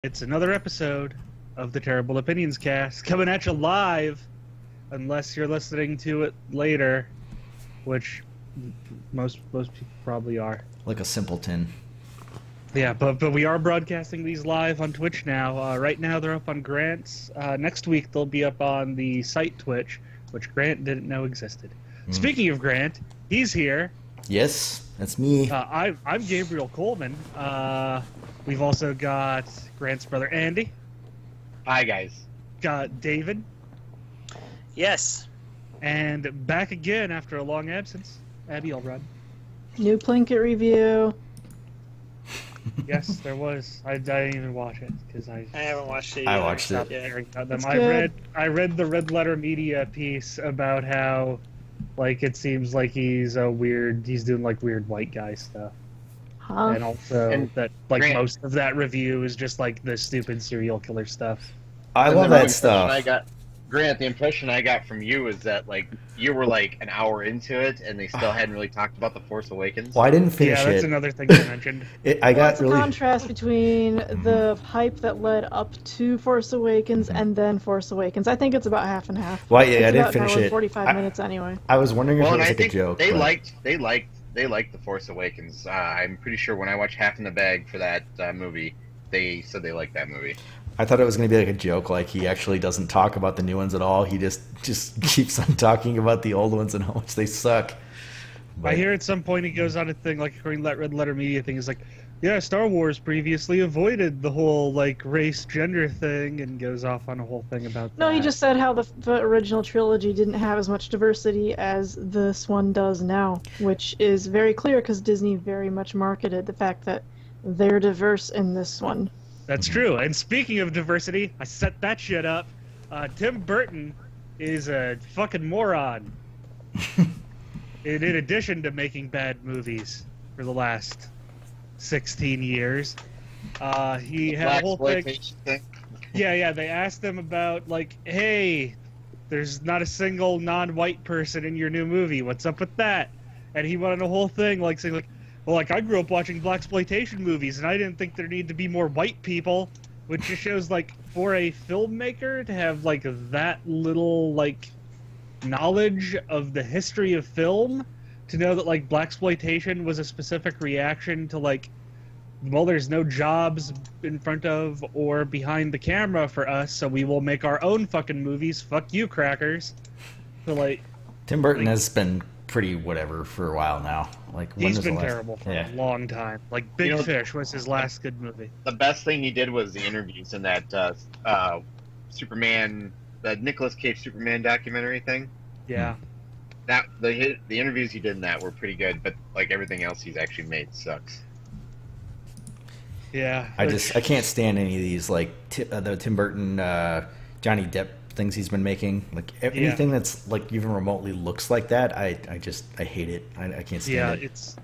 It's another episode of the Terrible Opinions Cast coming at you live, unless you're listening to it later, which most people probably are. Like a simpleton. Yeah, but we are broadcasting these live on Twitch now. Right now they're up on Grant's. Next week they'll be up on the site Twitch, which Grant didn't know existed. Speaking of Grant, he's here. Yes, that's me. I'm Gabriel Coleman. We've also got Grant's brother Andy. Hi, guys. Got David. Yes. And back again after a long absence, Abby Elrod. New Plinkett review. Yes, there was. I didn't even watch it because I haven't watched it. I watched it. Yeah. I read the Red Letter Media piece about how, like, it seems like he's doing like weird white guy stuff, and also that like Grant, most of that review is just like the stupid serial killer stuff. I love that stuff. Grant, the impression I got from you is that like you were like an hour into it and they still hadn't really talked about The Force Awakens. Well, I didn't finish it. Yeah, that's another thing I mentioned. It's a contrast between the hype that led up to Force Awakens and then Force Awakens. I think it's about half and half. Well, yeah, it's I didn't finish it. 45 minutes anyway. I was wondering if it was I like think a joke. They liked The Force Awakens. I'm pretty sure when I watched Half in the Bag for that movie, they said they liked that movie. I thought it was going to be like a joke, like he actually doesn't talk about the new ones at all. He just keeps on talking about the old ones and how much they suck. But I hear at some point he goes on a thing, like according to that Red Letter Media thing, is like, yeah, Star Wars previously avoided the whole like race gender thing, and goes off on a whole thing about that. No, he just said how the original trilogy didn't have as much diversity as this one does now, which is very clear because Disney very much marketed the fact that they're diverse in this one. That's true. And speaking of diversity, I set that shit up. Tim Burton is a fucking moron. In addition to making bad movies for the last 16 years, he had a whole thing. Yeah. They asked him about like, hey, there's not a single non-white person in your new movie. What's up with that? And he went on a whole thing like saying like, well, like, I grew up watching blaxploitation movies, and I didn't think there needed to be more white people, which just shows, like, for a filmmaker to have, like, that little, like, knowledge of the history of film, to know that, like, blaxploitation was a specific reaction to, like, well, there's no jobs in front of or behind the camera for us, so we will make our own fucking movies. Fuck you, crackers. So, like... Tim Burton has been pretty whatever for a while now. Like he's been terrible for a long time. Like Big Fish was his last good movie. The best thing he did was the interviews in that Superman, the Nicolas Cage Superman documentary thing. Yeah. That the interviews he did in that were pretty good, but like everything else he's actually made sucks. Yeah. I can't stand any of these like the Tim Burton, Johnny Depp things he's been making, like anything that's like even remotely looks like that, I hate it. I can't stand it.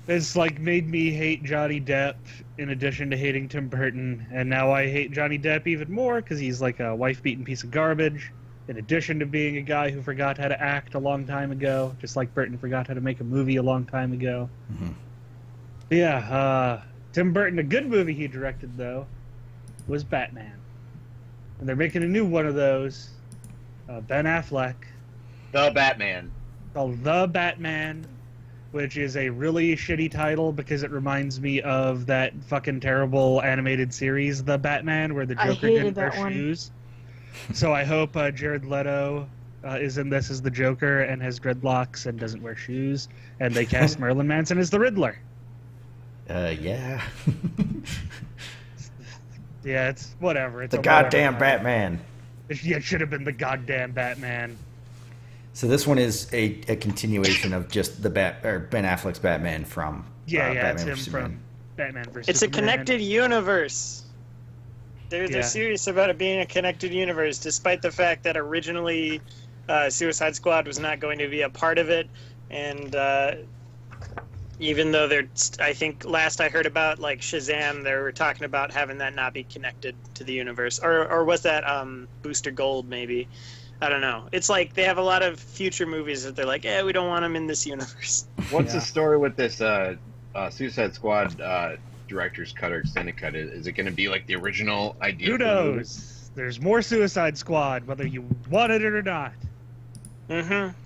It's like made me hate Johnny Depp in addition to hating Tim Burton, and now I hate Johnny Depp even more because he's like a wife-beaten piece of garbage, in addition to being a guy who forgot how to act a long time ago, just like Burton forgot how to make a movie a long time ago. Yeah, Tim Burton, a good movie he directed though was Batman. And they're making a new one of those. Ben Affleck. The Batman. Called The Batman, which is a really shitty title because it reminds me of that fucking terrible animated series, The Batman, where the Joker didn't wear shoes. So I hope Jared Leto is in this as the Joker and has dreadlocks and doesn't wear shoes, and they cast Marilyn Manson as the Riddler. Yeah. Yeah, it's whatever. It's the goddamn Batman. It should have been the goddamn Batman. So this one is a continuation of just the Ben Affleck's Batman from Batman it's him from Batman vs. It's Superman. a connected universe. They're serious about it being a connected universe, despite the fact that originally Suicide Squad was not going to be a part of it, and even though I think last I heard about like Shazam, they were talking about having that not be connected to the universe, or was that Booster Gold maybe? I don't know. It's like they have a lot of future movies that they're like, we don't want them in this universe. What's the story with this Suicide Squad director's cut or extended cut? Is it going to be like the original idea? Who knows? There's more Suicide Squad, whether you want it or not.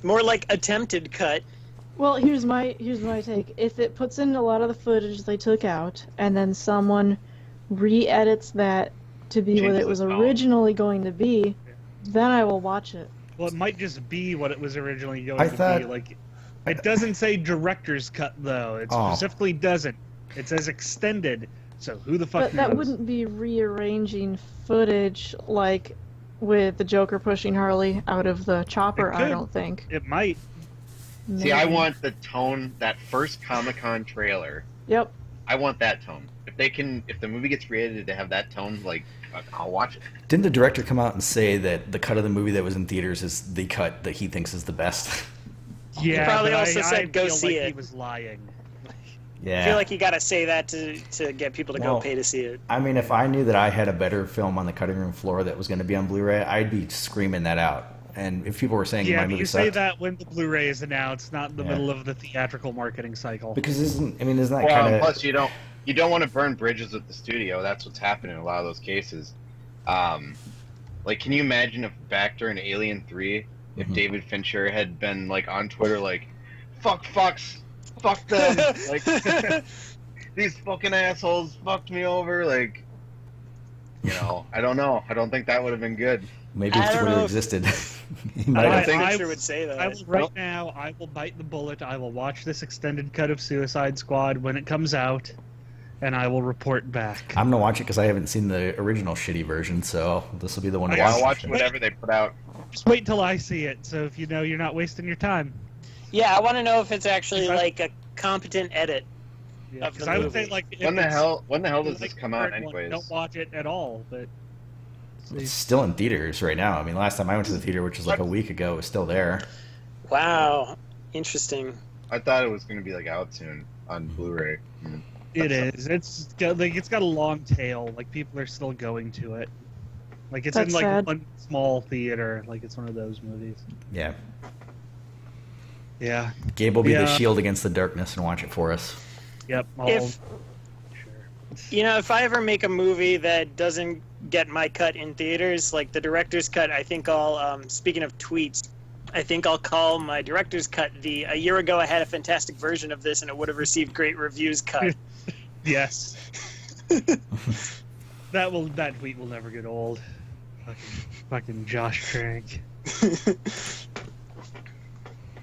More like attempted cut. Well, here's my take. If it puts in a lot of the footage they took out, and then someone re-edits that to be what it was originally going to be, then I will watch it. Well, it might just be what it was originally going to be. Like, it doesn't say director's cut though. It specifically doesn't. It says extended. So who the fuck knows? But that wouldn't be rearranging footage like with the Joker pushing Harley out of the chopper, I don't think. It might. Maybe. See, I want the tone, that first Comic-Con trailer. Yep. I want that tone. If the movie gets created to have that tone, like, I'll watch it. Didn't the director come out and say that the cut of the movie that was in theaters is the cut that he thinks is the best? Yeah, he probably also said go see it. He was lying. Yeah. I feel like you gotta say that to get people to go pay to see it. I mean, if I knew that I had a better film on the cutting room floor that was going to be on Blu-ray, I'd be screaming that out. And if people were saying my movie sucked, say that when the Blu-ray is announced, not in the middle of the theatrical marketing cycle. Because isn't that kind of... Plus, you don't want to burn bridges with the studio. That's what's happening in a lot of those cases. Like, can you imagine if back during Alien 3, if David Fincher had been like on Twitter like, fuck them, like these fucking assholes fucked me over, like, I don't know. I don't think that would have been good. Maybe if Twitter existed. I think Fincher would say that. Right now, I will bite the bullet. I will watch this extended cut of Suicide Squad when it comes out, and I will report back. I'm gonna watch it because I haven't seen the original shitty version, so this will be the one to watch. I'll watch whatever they put out. Just wait until I see it, so if you're not wasting your time. Yeah, I want to know if it's actually like a competent edit. Yeah, because I would say like when the hell does this come out anyways? Don't watch it at all, but it's still in theaters right now. I mean, last time I went to the theater, which was like a week ago, it was still there. Wow, interesting. I thought it was going to be like out soon on Blu-ray. It is. It's got a long tail. Like people are still going to it. Like it's in like sad. One small theater. Like it's one of those movies. Yeah. Yeah. Gabe will be the shield against the darkness and watch it for us. Yep. If I ever make a movie that doesn't get my cut in theaters, like the director's cut, I think I'll, speaking of tweets, I think I'll call my director's cut the "a year ago I had a fantastic version of this and it would have received great reviews" cut. Yes. That tweet will never get old. Fucking Josh Trank.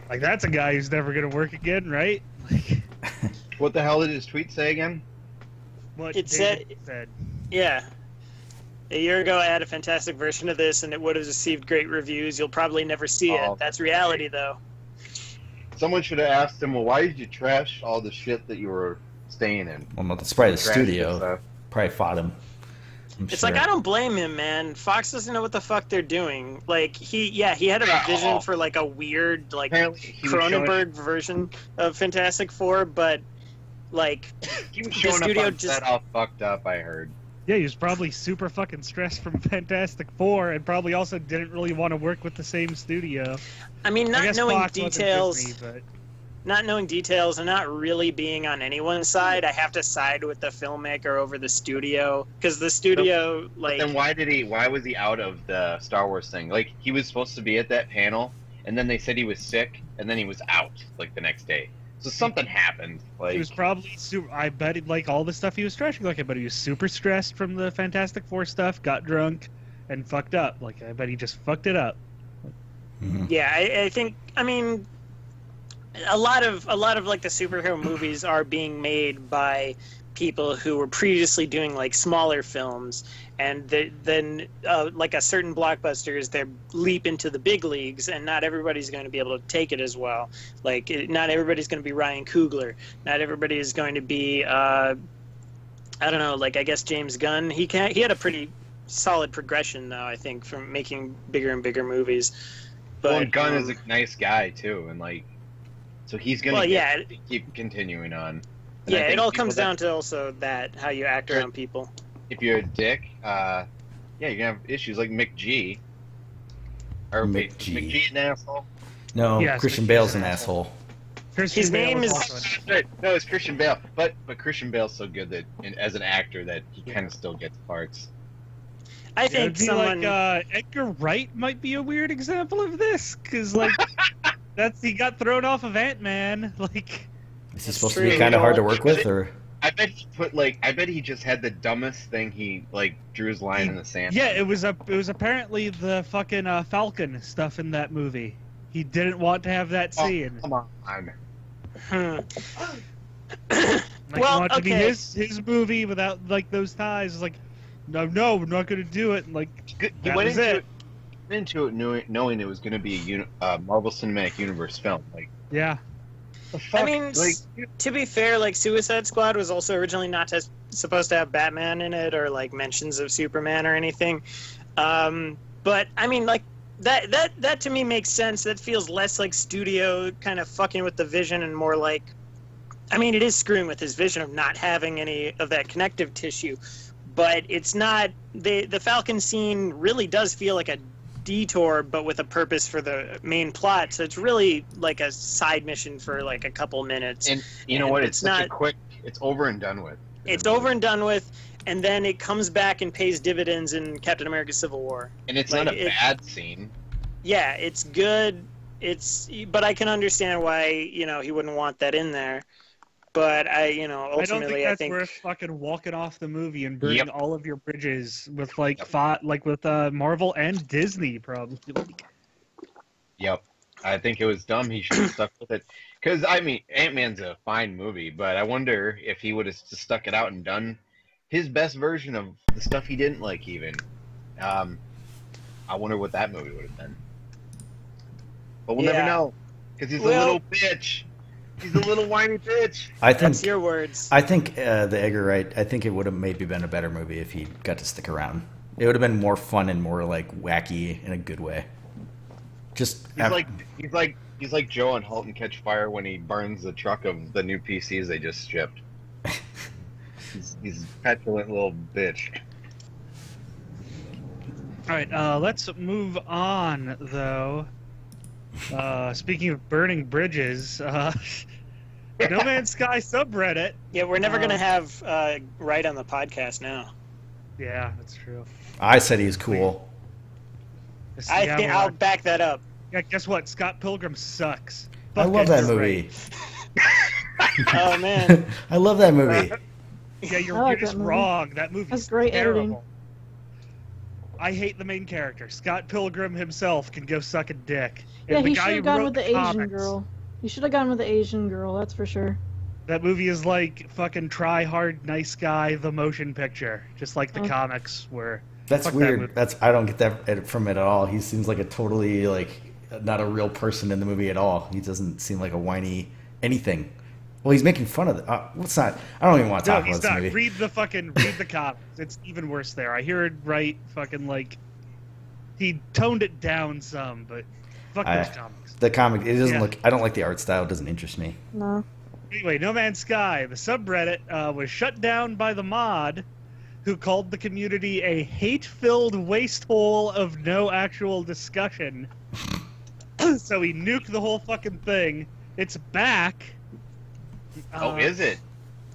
Like that's a guy who's never gonna work again, right? Like, what the hell did his tweet say again? What it said. Yeah. A year ago, I had a fantastic version of this, and it would have received great reviews. You'll probably never see it. That's reality, though. Someone should have asked him, well, why did you trash all the shit that you were staying in? Well, that's probably the studio. Probably fought him. It's like, I don't blame him, man. Fox doesn't know what the fuck they're doing. Like, he had a vision for, like, a weird, like, Cronenberg version of Fantastic Four, but, like, he was showing the studio just all fucked up, I heard. Yeah, he was probably super fucking stressed from Fantastic Four, and probably also didn't really want to work with the same studio. I mean, not knowing details, Disney, not knowing details, and not really being on anyone's side, I have to side with the filmmaker over the studio, because the studio, like. Then why was he out of the Star Wars thing? Like, he was supposed to be at that panel, and then they said he was sick, and then he was out like the next day. So something happened. Like, he was probably super. I bet he, like all the stuff he was stressing. Like I bet he was super stressed from the Fantastic Four stuff. Got drunk, and fucked up. Like I bet he just fucked it up. Mm-hmm. Yeah, I think. I mean, a lot of like the superhero movies are being made by people who were previously doing like smaller films, and then like a certain blockbusters, they leap into the big leagues, and not everybody's going to be able to take it as well. Like not everybody's going to be Ryan Coogler. Not everybody is going to be I don't know. Like I guess James Gunn. He had a pretty solid progression though. I think from making bigger and bigger movies. But Gunn is a nice guy too, and like so he's going to keep continuing on. And yeah, it all comes down to also that how you act around people. If you're a dick, you're gonna have issues like McG. Or McG an asshole. No, Christian Bale's an asshole. His name is no, it's Christian Bale, but Christian Bale's so good that as an actor that he kind of still gets parts. I think someone like Edgar Wright might be a weird example of this because like he got thrown off of Ant-Man. Like, is he supposed to be kind of hard to work with, or? I bet he just had the dumbest thing. He like drew his line in the sand. Yeah, it was apparently the fucking Falcon stuff in that movie. He didn't want to have that scene. Come on. Like, he wanted to be his movie without like those ties. It's like, no, we're not gonna do it. And, like, he went into it knowing it was gonna be a Marvel Cinematic Universe film. Like, yeah. The fuck? I mean, like, to be fair, like Suicide Squad was also originally not supposed to have Batman in it or like mentions of Superman or anything. But I mean, like that to me makes sense. That feels less like studio kind of fucking with the vision and more like, I mean, it is screwing with his vision of not having any of that connective tissue. But it's not the Falcon scene really does feel like a detour, but with a purpose for the main plot. So it's really like a side mission for like a couple minutes. And you know what? It's such a quick. It's over and done with. It's over and done with, and then it comes back and pays dividends in Captain America: Civil War. And it's like, not a bad scene. Yeah, it's good. But I can understand why he wouldn't want that in there. But ultimately, I don't think that's worth fucking walking off the movie and burning all of your bridges with with Marvel and Disney probably. Yep, I think it was dumb. He should have stuck with it. Because I mean, Ant-Man's a fine movie, but I wonder if he would have stuck it out and done his best version of the stuff he didn't like. Even, I wonder what that movie would have been. But we'll never know, because he's a little bitch. He's a little whiny bitch. That's your words. I think the Edgar Wright. I think it would have maybe been a better movie if he got to stick around. It would have been more fun and more like wacky in a good way. He's like Joe on *Halt and Catch Fire* when he burns the truck of the new PCs they just shipped. he's a petulant little bitch. All right, let's move on though. Speaking of burning bridges, No Man's Sky subreddit. Yeah, we're never going to have Wright on the podcast now. Yeah, that's true. I said he's cool. I'll back that up. Yeah, guess what? Scott Pilgrim sucks. I love that movie. Oh, man. I love that movie. Yeah, you're just wrong. That movie's great terrible. editing. I hate the main character. Scott Pilgrim himself can go suck a dick. Yeah, he should have gone with the Asian girl. He should have gone with the Asian girl, that's for sure. That movie is like fucking Try Hard, Nice Guy, the motion picture. Just like the comics were. That's weird. I don't get that from it at all. He seems like a totally, like, not a real person in the movie at all. He doesn't seem like a whiny anything. Well, he's making fun of it. Let's not. I don't even want to talk about this movie. Read the comics. It's even worse there. I hear it right. Fucking like, he toned it down some, but fuck those comics. The comic, it doesn't look. I don't like the art style. It doesn't interest me. No. Anyway, No Man's Sky, the subreddit was shut down by the mod, who called the community a hate-filled waste hole of no actual discussion. So he nuked the whole fucking thing. It's back. Is it?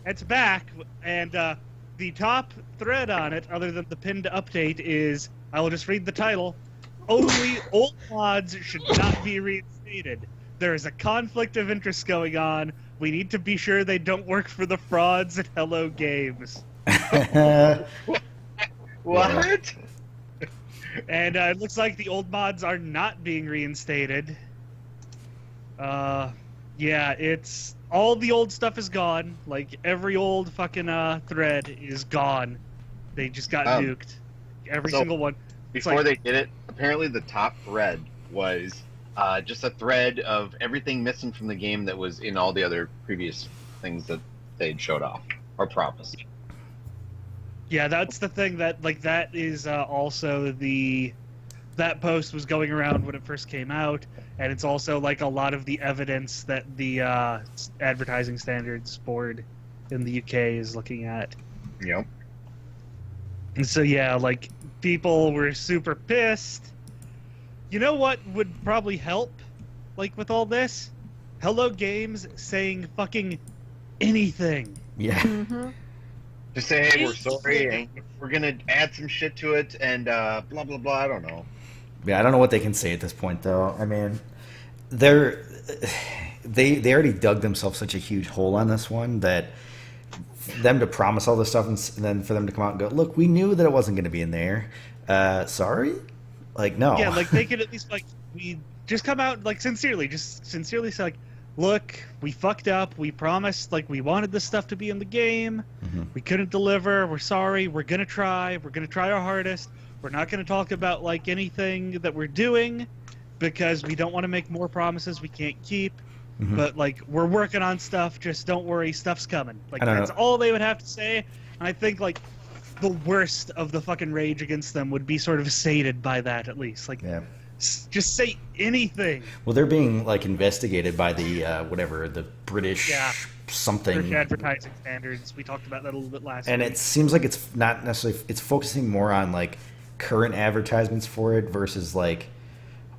It's back, and the top thread on it, other than the pinned update, is, I will just read the title, only old mods should not be reinstated. There is a conflict of interest going on. We need to be sure they don't work for the frauds at Hello Games. What? And it looks like the old mods are not being reinstated. Yeah, it's... all the old stuff is gone. Like, every old fucking thread is gone. They just got nuked. Every single one. Before they did it, apparently the top thread was just a thread of everything missing from the game that was in all the other previous things that they'd showed off or promised. Yeah, that's the thing that, like, that is also that post was going around when it first came out, and it's also, like, a lot of the evidence that the Advertising Standards Board in the UK is looking at. Yep. And so, yeah, like, people were super pissed. You know what would probably help, like, with all this? Hello Games saying fucking anything. Yeah. Mm-hmm. Just say, hey, we're sorry, and we're gonna add some shit to it, and blah blah blah. I don't know. Yeah, I don't know what they can say at this point, though. I mean, they already dug themselves such a huge hole on this one that them to promise all this stuff and then for them to come out and go, look, we knew that it wasn't going to be in there. Sorry? Like, no. Yeah, like they could at least like we just come out like sincerely say like, look, we fucked up. We promised like we wanted this stuff to be in the game. Mm-hmm. We couldn't deliver. We're sorry. We're gonna try. We're gonna try our hardest. We're not gonna talk about like anything that we're doing because we don't want to make more promises we can't keep. Mm-hmm. But like we're working on stuff. Just don't worry, stuff's coming. Like that's know. all they would have to say. And I think like the worst of the fucking rage against them would be sort of sated by that at least. Like, yeah. Just say anything. Well, they're being like investigated by the whatever the British something. British advertising standards. We talked about that a little bit last week. And it seems like it's not necessarily. It's focusing more on like current advertisements for it versus like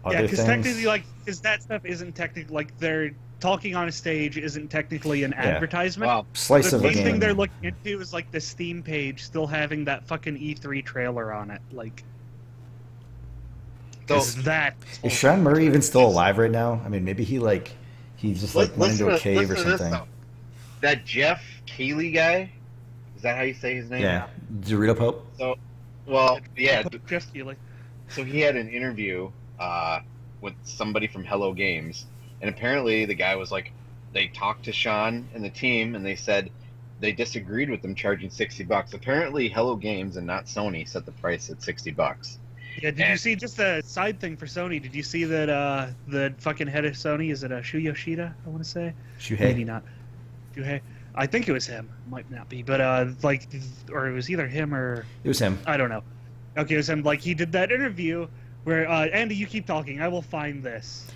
other things. Yeah, because technically, like, because that stuff isn't technically like they're talking on a stage isn't technically an advertisement. Wow. Slice of the the game. thing they're looking into is like the Steam page still having that fucking E3 trailer on it. Like, So that is Sean Murray even still alive right now? I mean, maybe he just like went into a cave or something. That Jeff Keighley guy, is that how you say his name? Yeah, Dorito Pope. So, well, yeah. Jeff Keighley. So he had an interview with somebody from Hello Games, and apparently the guy was like, they talked to Sean and the team, and they said they disagreed with them charging $60. Apparently, Hello Games and not Sony set the price at $60. Yeah, did you see, just a side thing for Sony, did you see that the fucking head of Sony, is it Shu Yoshida, I want to say? Shuhei. Maybe not. Shuhei. I think it was him. Might not be. But, like, or it was either him or... It was him. I don't know. Okay, it was him. Like, he did that interview where, Andy, you keep talking. I will find this.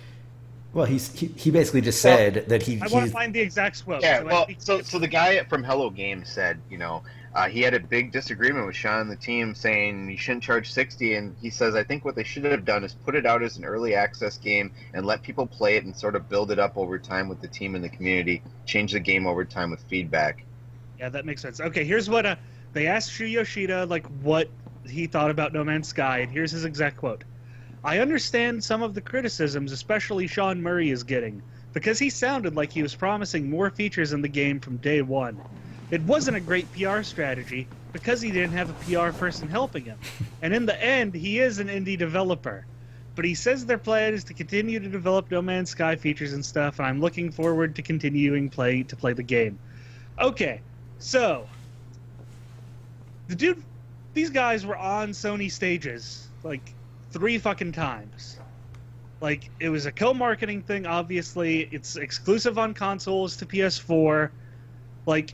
Well, he basically just said that he... I want to find the exact quote. Yeah, so the guy from Hello Games said, you know, he had a big disagreement with Sean and the team saying you shouldn't charge $60, and he says, I think what they should have done is put it out as an early access game and let people play it and sort of build it up over time with the team and the community, change the game over time with feedback. Yeah, that makes sense. Okay, here's what they asked Shu Yoshida, like, what he thought about No Man's Sky, and here's his exact quote. I understand some of the criticisms, especially Sean Murray is getting, because he sounded like he was promising more features in the game from day one. It wasn't a great PR strategy because he didn't have a PR person helping him. And in the end, he is an indie developer. But he says their plan is to continue to develop No Man's Sky features and stuff, and I'm looking forward to continuing to play the game. Okay, so these guys were on Sony stages like 3 fucking times. Like, it was a co-marketing thing, obviously. It's exclusive on consoles to PS4. Like,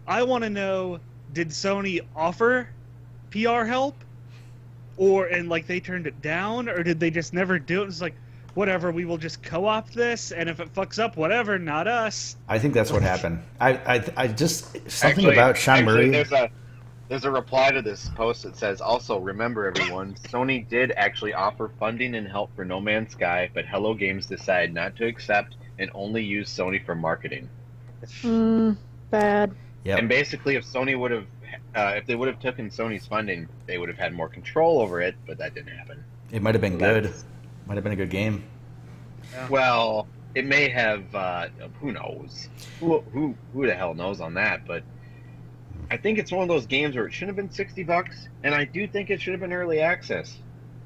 I want to know, did Sony offer PR help? And like, they turned it down? Or did they just never do it? It's like, whatever, we will just co-op this, and if it fucks up, whatever, not us. I think that's what happened. I just... Something about Sean Murray... There's a reply to this post that says, also, remember everyone, Sony did actually offer funding and help for No Man's Sky, but Hello Games decided not to accept and only use Sony for marketing. Bad. Yep. And basically, if Sony would have, if they would have taken Sony's funding, they would have had more control over it, but that didn't happen. It might have been good. Might have been a good game. Yeah. Well, it may have. Who knows? Who the hell knows on that? But I think it's one of those games where it should have been $60, and I do think it should have been early access.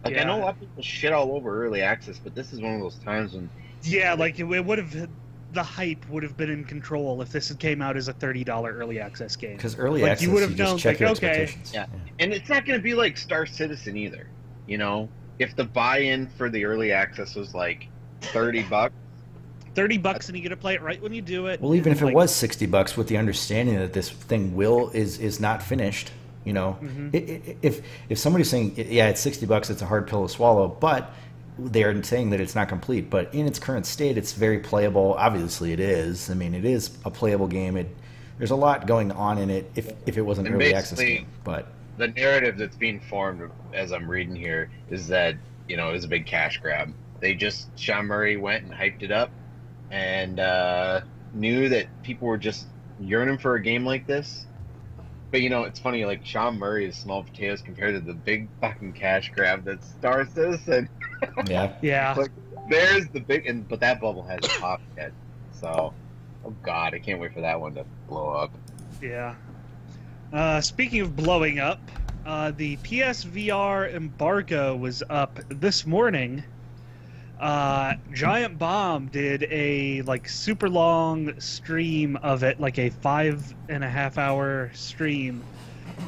Like, Yeah. I know a lot of people shit all over early access, but this is one of those times when... Yeah, like, it would have... The hype would have been in control if this had came out as a $30 early access game. Because early Like, access, you would have known, just check like, your okay. expectations. Yeah. And it's not going to be like Star Citizen either, you know? If the buy-in for the early access was like $30, $30 and you get to play it right when you do it. Well, even if it like, was $60, with the understanding that this thing is not finished, you know, if somebody's saying, yeah, it's $60, it's a hard pill to swallow, but they are saying that it's not complete. But in its current state, it's very playable. Obviously, it is. I mean, it is a playable game. There's a lot going on in it. If it was an early access game, but the narrative that's being formed as I'm reading here is that, you know, it was a big cash grab. Sean Murray went and hyped it up, and knew that people were just yearning for a game like this. But it's funny, like Sean Murray is small potatoes compared to the big fucking cash grab that Star Citizen. Yeah. Like, there's the big, but that bubble hasn't popped yet. So, oh god, I can't wait for that one to blow up. Yeah. Speaking of blowing up, the PSVR embargo was up this morning. Giant Bomb did a super long stream of it, like a 5.5 hour stream,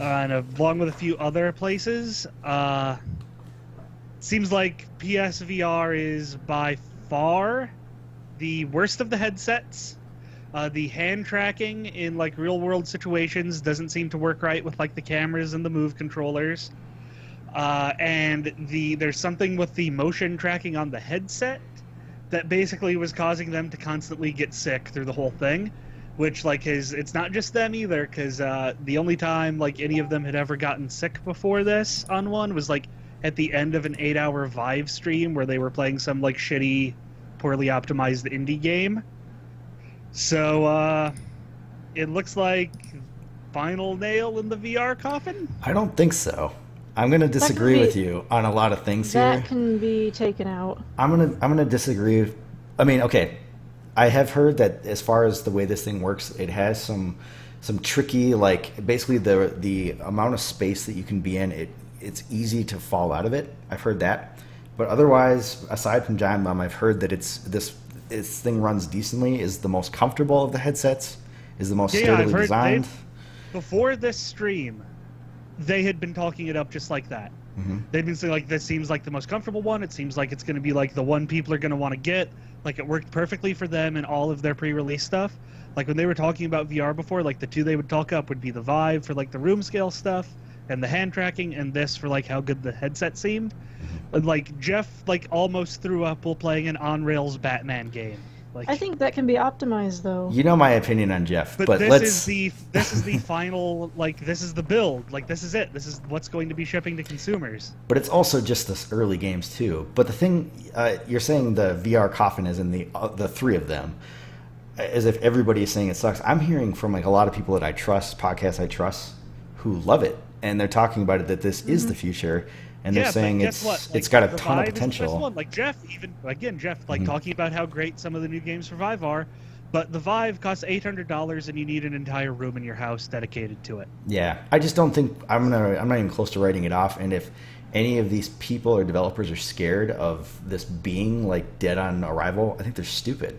and along with a few other places. Seems like PSVR is by far the worst of the headsets. The hand tracking in real world situations doesn't seem to work right with the cameras and the Move controllers. And there's something with the motion tracking on the headset that basically was causing them to constantly get sick through the whole thing, which it's not just them either, because the only time any of them had ever gotten sick before this on one was at the end of an 8-hour Vive stream where they were playing some shitty, poorly optimized indie game. So it looks like final nail in the VR coffin? I don't think so. I'm going to disagree with you on a lot of things here. That can be taken out. I'm gonna disagree. I mean, okay, I have heard that as far as the way this thing works, it has some tricky, basically the amount of space that you can be in, it's easy to fall out of it. I've heard that. But otherwise, aside from Giant Bomb, I've heard that this thing runs decently, is the most comfortable of the headsets, is the most sturdily designed. Before this stream, they had been talking it up just like that. Mm-hmm. They've been saying this seems like the most comfortable one. It seems like it's going to be the one people are going to want to get. It worked perfectly for them in all of their pre-release stuff. When they were talking about VR before, the two they would talk up would be the Vive for the room scale stuff and the hand tracking, and this for how good the headset seemed. And Jeff almost threw up while playing an on-rails Batman game. I think that can be optimized, though. You know my opinion on Jeff, but this let's... is the final, this is the build. This is it. This is what's going to be shipping to consumers. But it's also just the early games, too. But the thing, you're saying the VR coffin is in the three of them, as if everybody is saying it sucks. I'm hearing from a lot of people that I trust, podcasts I trust, who love it. And they're talking about it, that this is the future. And they're saying it's got a ton of potential. Jeff, talking about how great some of the new games for Vive are, but the Vive costs $800 and you need an entire room in your house dedicated to it. Yeah, I just don't think I'm not even close to writing it off. And if any of these people or developers are scared of this being dead on arrival, I think they're stupid.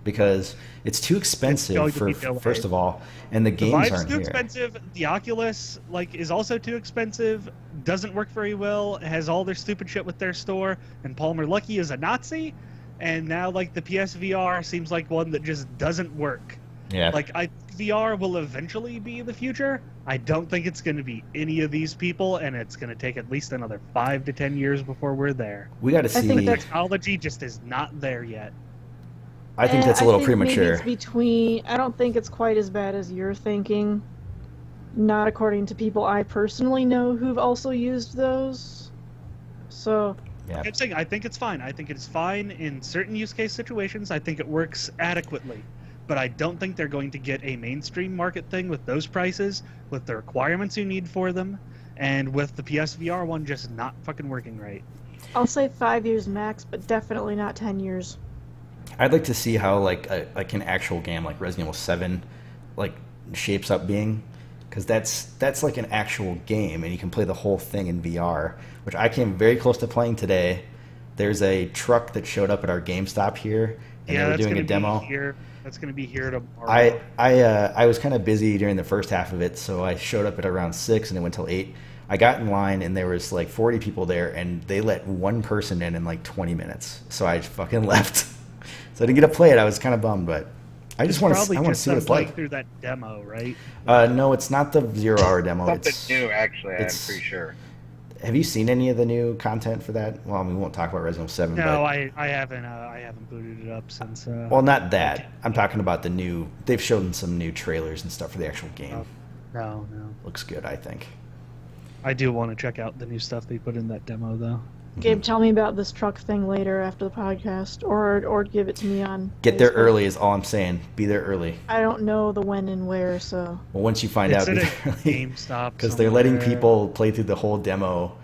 Because it's too expensive first of all, and the games aren't too here. Expensive. The Oculus is also too expensive. Doesn't work very well. Has all their stupid shit with their store. And Palmer Luckey is a Nazi. And now the PSVR seems like one that just doesn't work. Yeah. VR will eventually be the future. I don't think it's going to be any of these people, and it's going to take at least another 5 to 10 years before we're there. We got to see. The technology just is not there yet. I think that's a little premature. Maybe it's I don't think it's quite as bad as you're thinking. Not according to people I personally know who've also used those. So... Yeah. I'm saying I think it's fine. I think it's fine in certain use case situations. I think it works adequately. But I don't think they're going to get a mainstream market thing with those prices, with the requirements you need for them, and with the PSVR one just not fucking working right. I'll say 5 years max, but definitely not 10 years. I'd like to see how an actual game like Resident Evil 7 shapes up being, because that's an actual game and you can play the whole thing in VR, which I came very close to playing today. There's a truck that showed up at our GameStop here, and they were doing a demo. That's going to be here tomorrow. I was kind of busy during the first half of it, so I showed up at around 6 and it went till 8. I got in line and there was 40 people there, and they let one person in 20 minutes. So I fucking left. So I didn't get to play it. I was kind of bummed, but I just want to see what it's like. Through that demo, right? No, it's not the 0-hour demo. Something new, actually. I'm pretty sure. Have you seen any of the new content for that? Well, we won't talk about Resident Evil 7. No, I haven't. I haven't booted it up since. Well, not that. I'm talking about the new. They've shown some new trailers and stuff for the actual game. No. Looks good, I think. I do want to check out the new stuff they put in that demo, though. Gabe, tell me about this truck thing later after the podcast, or give it to me on Get there Facebook. early is all I'm saying. Be there early. I don't know the when and where, so. Well, once you find It's out, at be a there early. GameStop Because they're letting somewhere. people play through the whole demo.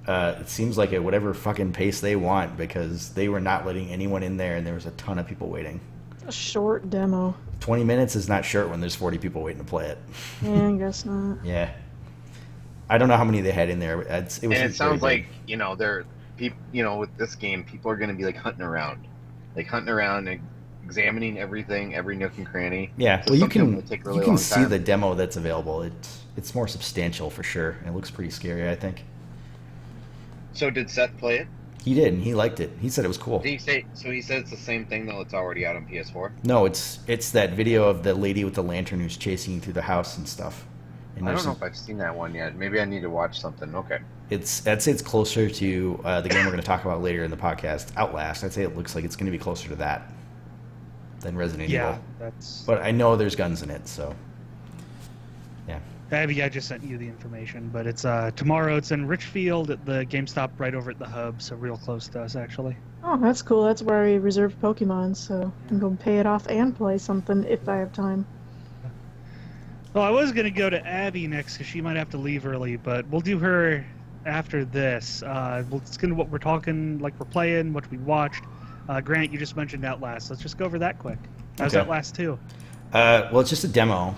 It seems like at whatever fucking pace they want, because they were not letting anyone in there, and there was a ton of people waiting. A short demo. 20 minutes is not short when there's 40 people waiting to play it. Yeah, I guess not. Yeah. I don't know how many they had in there. It sounds like, you know, with this game, people are going to be like hunting around and examining everything, every nook and cranny. Yeah, So well, you something will can take a really you can long see time. the demo that's available. It's more substantial for sure. It looks pretty scary, I think. So did Seth play it? He did, and he liked it. He said it was cool. Did he say? So he said it's the same thing though. It's already out on PS4. No, it's that video of the lady with the lantern who's chasing you through the house and stuff. And I there's don't know if I've seen that one yet. Maybe I need to watch something. Okay. I'd say it's closer to the game we're going to talk about later in the podcast, Outlast. I'd say it looks like it's going to be closer to that than Resident Yeah, Evil. that's. But I know there's guns in it, so yeah. Abby, I just sent you the information, but it's tomorrow. It's in Richfield at the GameStop right over at the hub, so real close to us actually. Oh, that's cool. That's where I reserved Pokemon, so I can go pay it off and play something if I have time. Well, I was gonna go to Abby next because she might have to leave early, but we'll do her after this. It's gonna what we're talking, like we're playing, what we watched. Grant, you just mentioned Outlast. Let's just go over that quick. How's Okay. Outlast 2? Well, it's just a demo,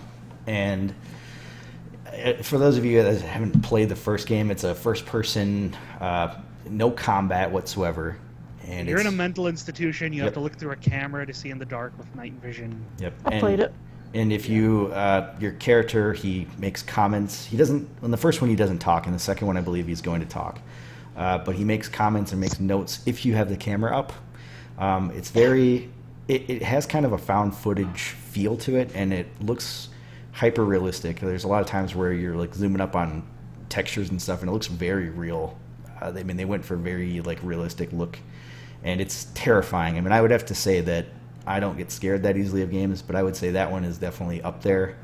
and for those of you that haven't played the first game, it's a first-person, no combat whatsoever. And You're in a it's- mental institution. You have Yep. to look through a camera to see in the dark with night vision. Yep. I played it. And if you, your character, he makes comments. He doesn't, in the first one, he doesn't talk. In the second one, I believe he's going to talk. But he makes comments and makes notes if you have the camera up. It's very, it has kind of a found footage feel to it, and it looks hyper realistic. There's a lot of times where you're like zooming up on textures and stuff, and it looks very real. They went for a very like realistic look, and it's terrifying. I mean, I would have to say that I don't get scared that easily of games, but I would say that one is definitely up there.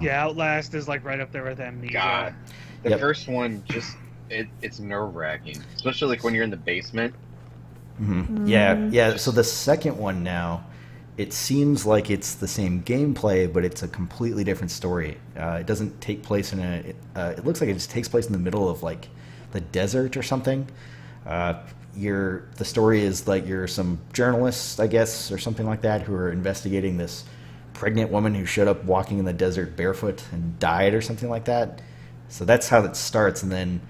Yeah, Outlast is like right up there with Amnesia. God, the Yep. first one it's nerve wracking, especially like when you're in the basement. Mm-hmm. Yeah. So the second one now, it seems like it's the same gameplay, but it's a completely different story. It doesn't take place in it looks like it just takes place in the middle of like the desert or something. The story is like you're some journalists, I guess, or something like that, who are investigating this pregnant woman who showed up walking in the desert barefoot and died or something like that. So that's how it starts, and then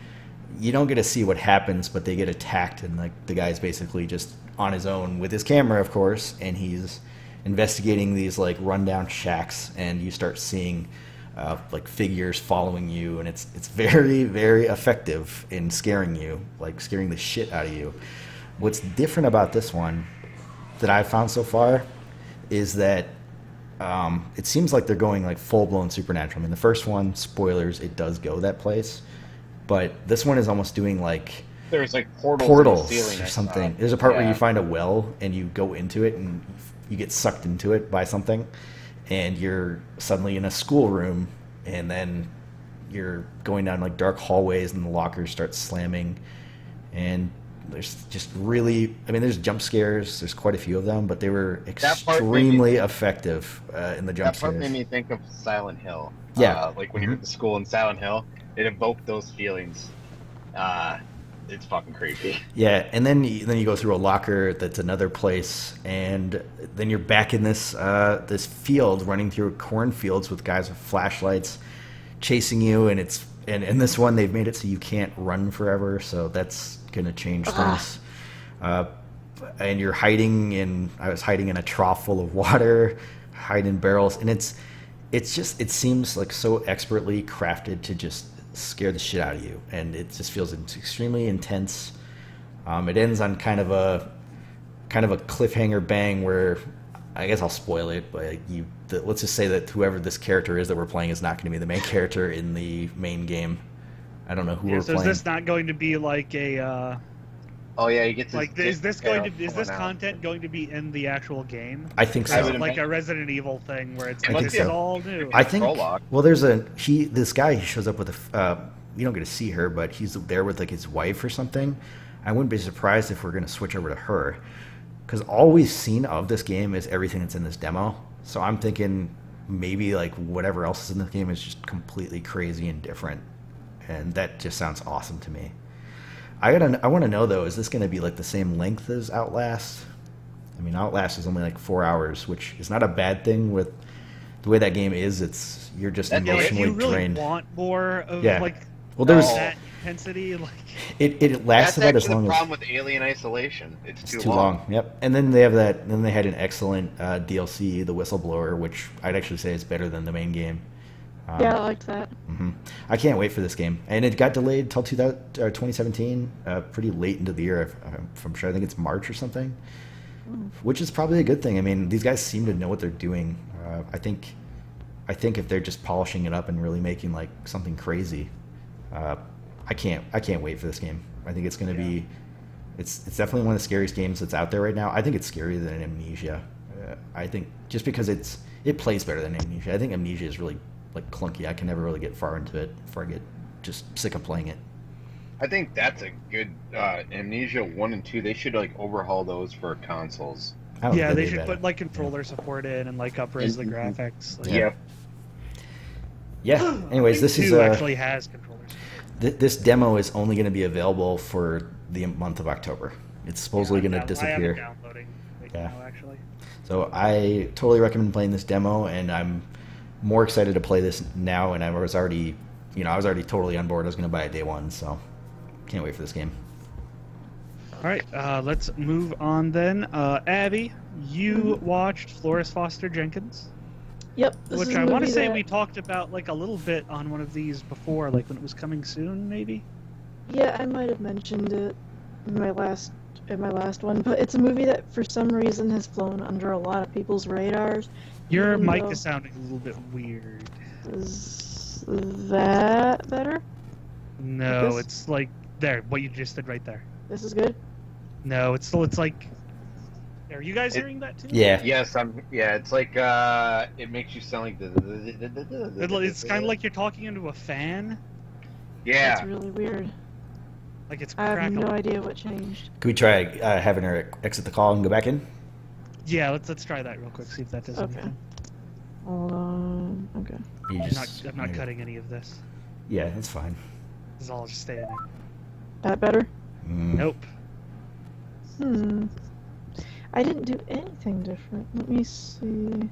you don't get to see what happens, but they get attacked, and like the guy's basically just on his own with his camera, of course, and he's investigating these like rundown shacks, and you start seeing like figures following you, and it's very, very effective in scaring you, like scaring the shit out of you. What's different about this one that I've found so far is that it seems like they're going like full-blown supernatural. I mean, the first one, spoilers, it does go that place, but this one is almost doing like There's like portals in the ceiling or something. There's a part where you find a well and you go into it and you get sucked into it by something, and you're suddenly in a schoolroom, and then you're going down like dark hallways, and the lockers start slamming, and there's just really, I mean, there's jump scares. There's quite a few of them, but they were extremely effective in the jump That part scares. made me think of Silent Hill. Yeah. Like when you're at the school in Silent Hill, it evoked those feelings. It's fucking creepy. Yeah, and then you go through a locker that's another place, and then you're back in this this field, running through cornfields with guys with flashlights chasing you, and in this one they've made it so you can't run forever, so that's gonna change things. And you're I was hiding in a trough full of water, hiding in barrels, and it seems like so expertly crafted to just scare the shit out of you, and it just feels extremely intense. It ends on kind of a cliffhanger bang where, I guess I'll spoil it, but let's just say that whoever this character is that we're playing is not going to be the main character in the main game. I don't know who we're So playing. is this not going to be like a Oh yeah, you get to like is this content going to be in the actual game? I think I so. would Like a Resident Evil thing where it's It like must this be is a- all new. I think. prologue. Well, this guy shows up with we don't get to see her, but he's there with like his wife or something. I wouldn't be surprised if we're going to switch over to her, because all we've seen of this game is everything that's in this demo. So I'm thinking maybe like whatever else is in this game is just completely crazy and different, and that just sounds awesome to me. I want to know though, is this going to be like the same length as Outlast? I mean, Outlast is only like 4 hours, which is not a bad thing with the way that game is. You're just emotionally you really drained. Want more of like that intensity? Like it lasted about as long as. That's the problem with Alien Isolation. It's too long. Yep. And then they have that. Then they had an excellent DLC, The Whistleblower, which I'd actually say is better than the main game. Yeah, I liked that. Mm-hmm. I can't wait for this game, and it got delayed till 2017, pretty late into the year. I'm sure. I think it's March or something, which is probably a good thing. I mean, these guys seem to know what they're doing. I think if they're just polishing it up and really making like something crazy, I can't wait for this game. I think it's going to be, it's definitely one of the scariest games that's out there right now. I think it's scarier than Amnesia. I think just because it plays better than Amnesia. I think Amnesia is really like clunky. I can never really get far into it before I get just sick of playing it. I think that's a good Amnesia 1 and 2. They should like overhaul those for consoles. Yeah, they should put like controller support in and like upres the graphics. Like, yeah. Anyways, this is actually has controllers. This demo is only going to be available for the month of October. It's supposedly going to disappear. I am downloading now, actually. So I totally recommend playing this demo, and I'm more excited to play this now. And I was already totally on board. I was going to buy it day one, so can't wait for this game. All right, let's move on then. Abby, you watched Flores Foster Jenkins? Yep. Which I want to say we talked about like a little bit on one of these before, like when it was coming soon, maybe. Yeah, I might have mentioned it in my last one, but it's a movie that for some reason has flown under a lot of people's radars. Your mic is sounding a little bit weird. Is that better? No, it's like there. What you just did right there. This is good. No, it's like. Are you guys hearing that too? Yeah. Yes, Yeah, it's like it makes you sound like It's kind of like you're talking into a fan. Yeah. That's really weird. Like it's. I have crackling. no idea what changed. Can we try having her exit the call and go back in? Yeah, let's try that real quick. See if that does anything. Hold on. Okay. I'm not cutting any of this. Yeah, it's fine. This is all just staying there. That better? Nope. I didn't do anything different. Let me see.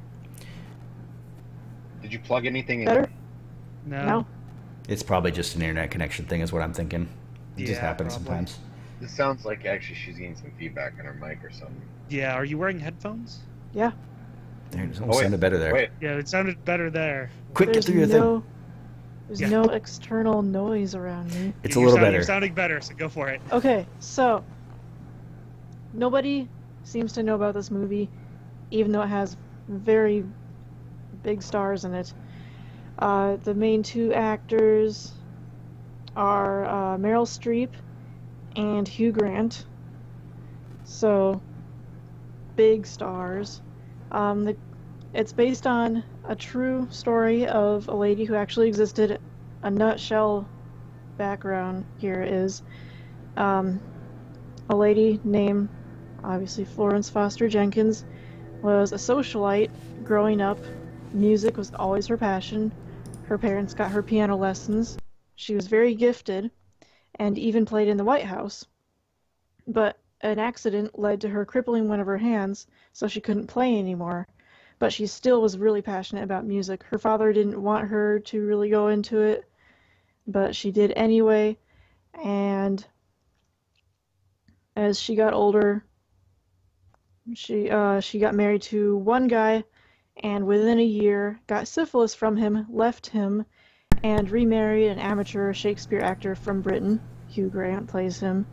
Did you plug anything in? Better? No. It's probably just an internet connection thing is what I'm thinking. It just happens probably. sometimes. This sounds like actually she's getting some feedback on her mic or something. Yeah, are you wearing headphones? Yeah. It sounded better there. Wait. Yeah, it sounded better there. Quick, get through your thing. There's no external noise around me. It's a little better. You're sounding better, so go for it. Okay, so nobody seems to know about this movie, even though it has very big stars in it. The main two actors are Meryl Streep and Hugh Grant. So, big stars. It's based on a true story of a lady who actually existed. A nutshell background here is a lady named, obviously, Florence Foster Jenkins was a socialite growing up. Music was always her passion. Her parents got her piano lessons. She was very gifted and even played in the White House. But an accident led to her crippling one of her hands, so she couldn't play anymore. But she still was really passionate about music. Her father didn't want her to really go into it, but she did anyway. And as she got older, she got married to one guy, and within a year got syphilis from him, left him, and remarried an amateur Shakespeare actor from Britain. Hugh Grant plays him.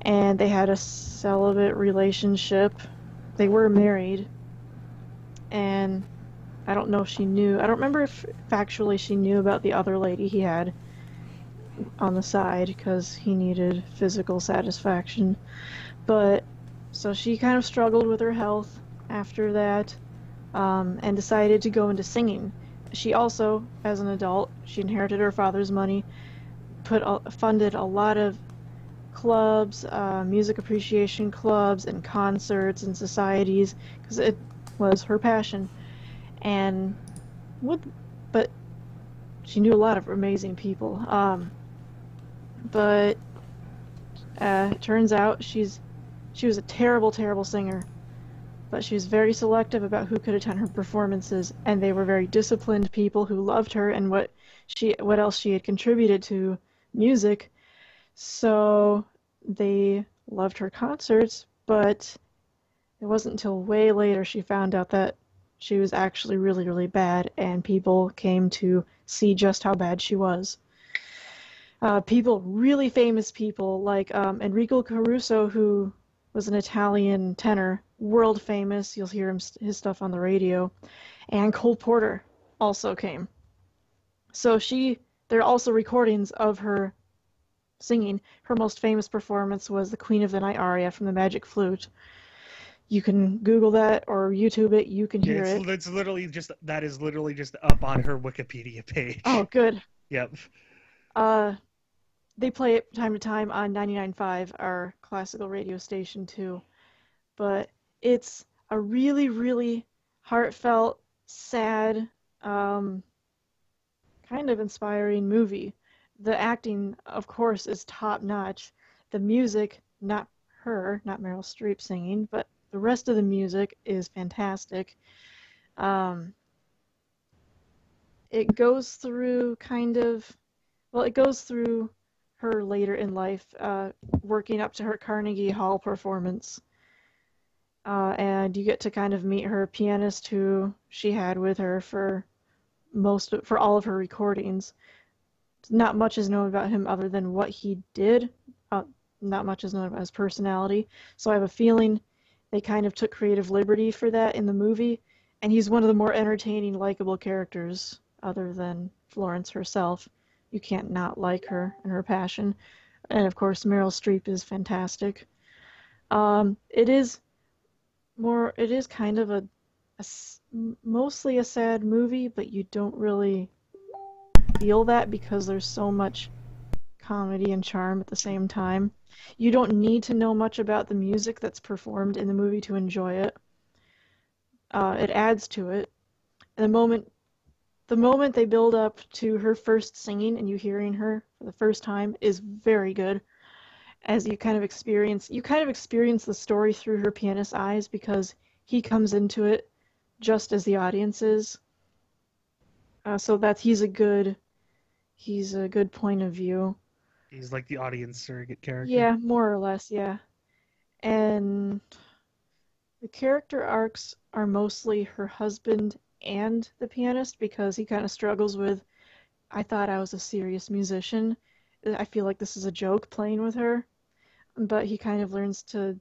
And they had a celibate relationship. They were married. And I don't know if she knew. I don't remember if factually she knew about the other lady he had on the side because he needed physical satisfaction. But so she kind of struggled with her health after that, and decided to go into singing. She also, as an adult, she inherited her father's money, funded a lot of clubs, music appreciation clubs, and concerts and societies because it was her passion. And but she knew a lot of amazing people. But it turns out she was a terrible, terrible singer. But she was very selective about who could attend her performances, and they were very disciplined people who loved her and what else she had contributed to music. So they loved her concerts, but it wasn't until way later she found out that she was actually really, really bad, and people came to see just how bad she was. Really famous people like Enrico Caruso, who was an Italian tenor, world famous. You'll hear his stuff on the radio. And Cole Porter also came. So there are also recordings of her singing. Her most famous performance was the Queen of the Night aria from the Magic Flute. You can Google that or YouTube it. You can hear it. That is literally just up on her Wikipedia page. Oh, good. Yep. They play it time to time on 99.5, our classical radio station too. But it's a really, really heartfelt, sad, kind of inspiring movie. The acting, of course, is top notch. The music, not Meryl Streep singing, but the rest of the music is fantastic. It goes through her later in life, working up to her Carnegie Hall performance. And you get to kind of meet her pianist who she had with her for all of her recordings. Not much is known about him other than what he did. Not much is known about his personality. So I have a feeling they kind of took creative liberty for that in the movie. And he's one of the more entertaining, likable characters other than Florence herself. You can't not like her and her passion. And of course, Meryl Streep is fantastic. It is kind of mostly a sad movie, but you don't really feel that because there's so much comedy and charm at the same time. You don't need to know much about the music that's performed in the movie to enjoy it. It adds to it. And the moment they build up to her first singing and you hearing her for the first time is very good. As you kind of experience the story through her pianist's eyes because he comes into it just as the audience is. So he's a good point of view. He's like the audience surrogate character. Yeah, more or less, yeah. And the character arcs are mostly her husband and the pianist because he kind of struggles with, I thought I was a serious musician. I feel like this is a joke playing with her. But he kind of learns to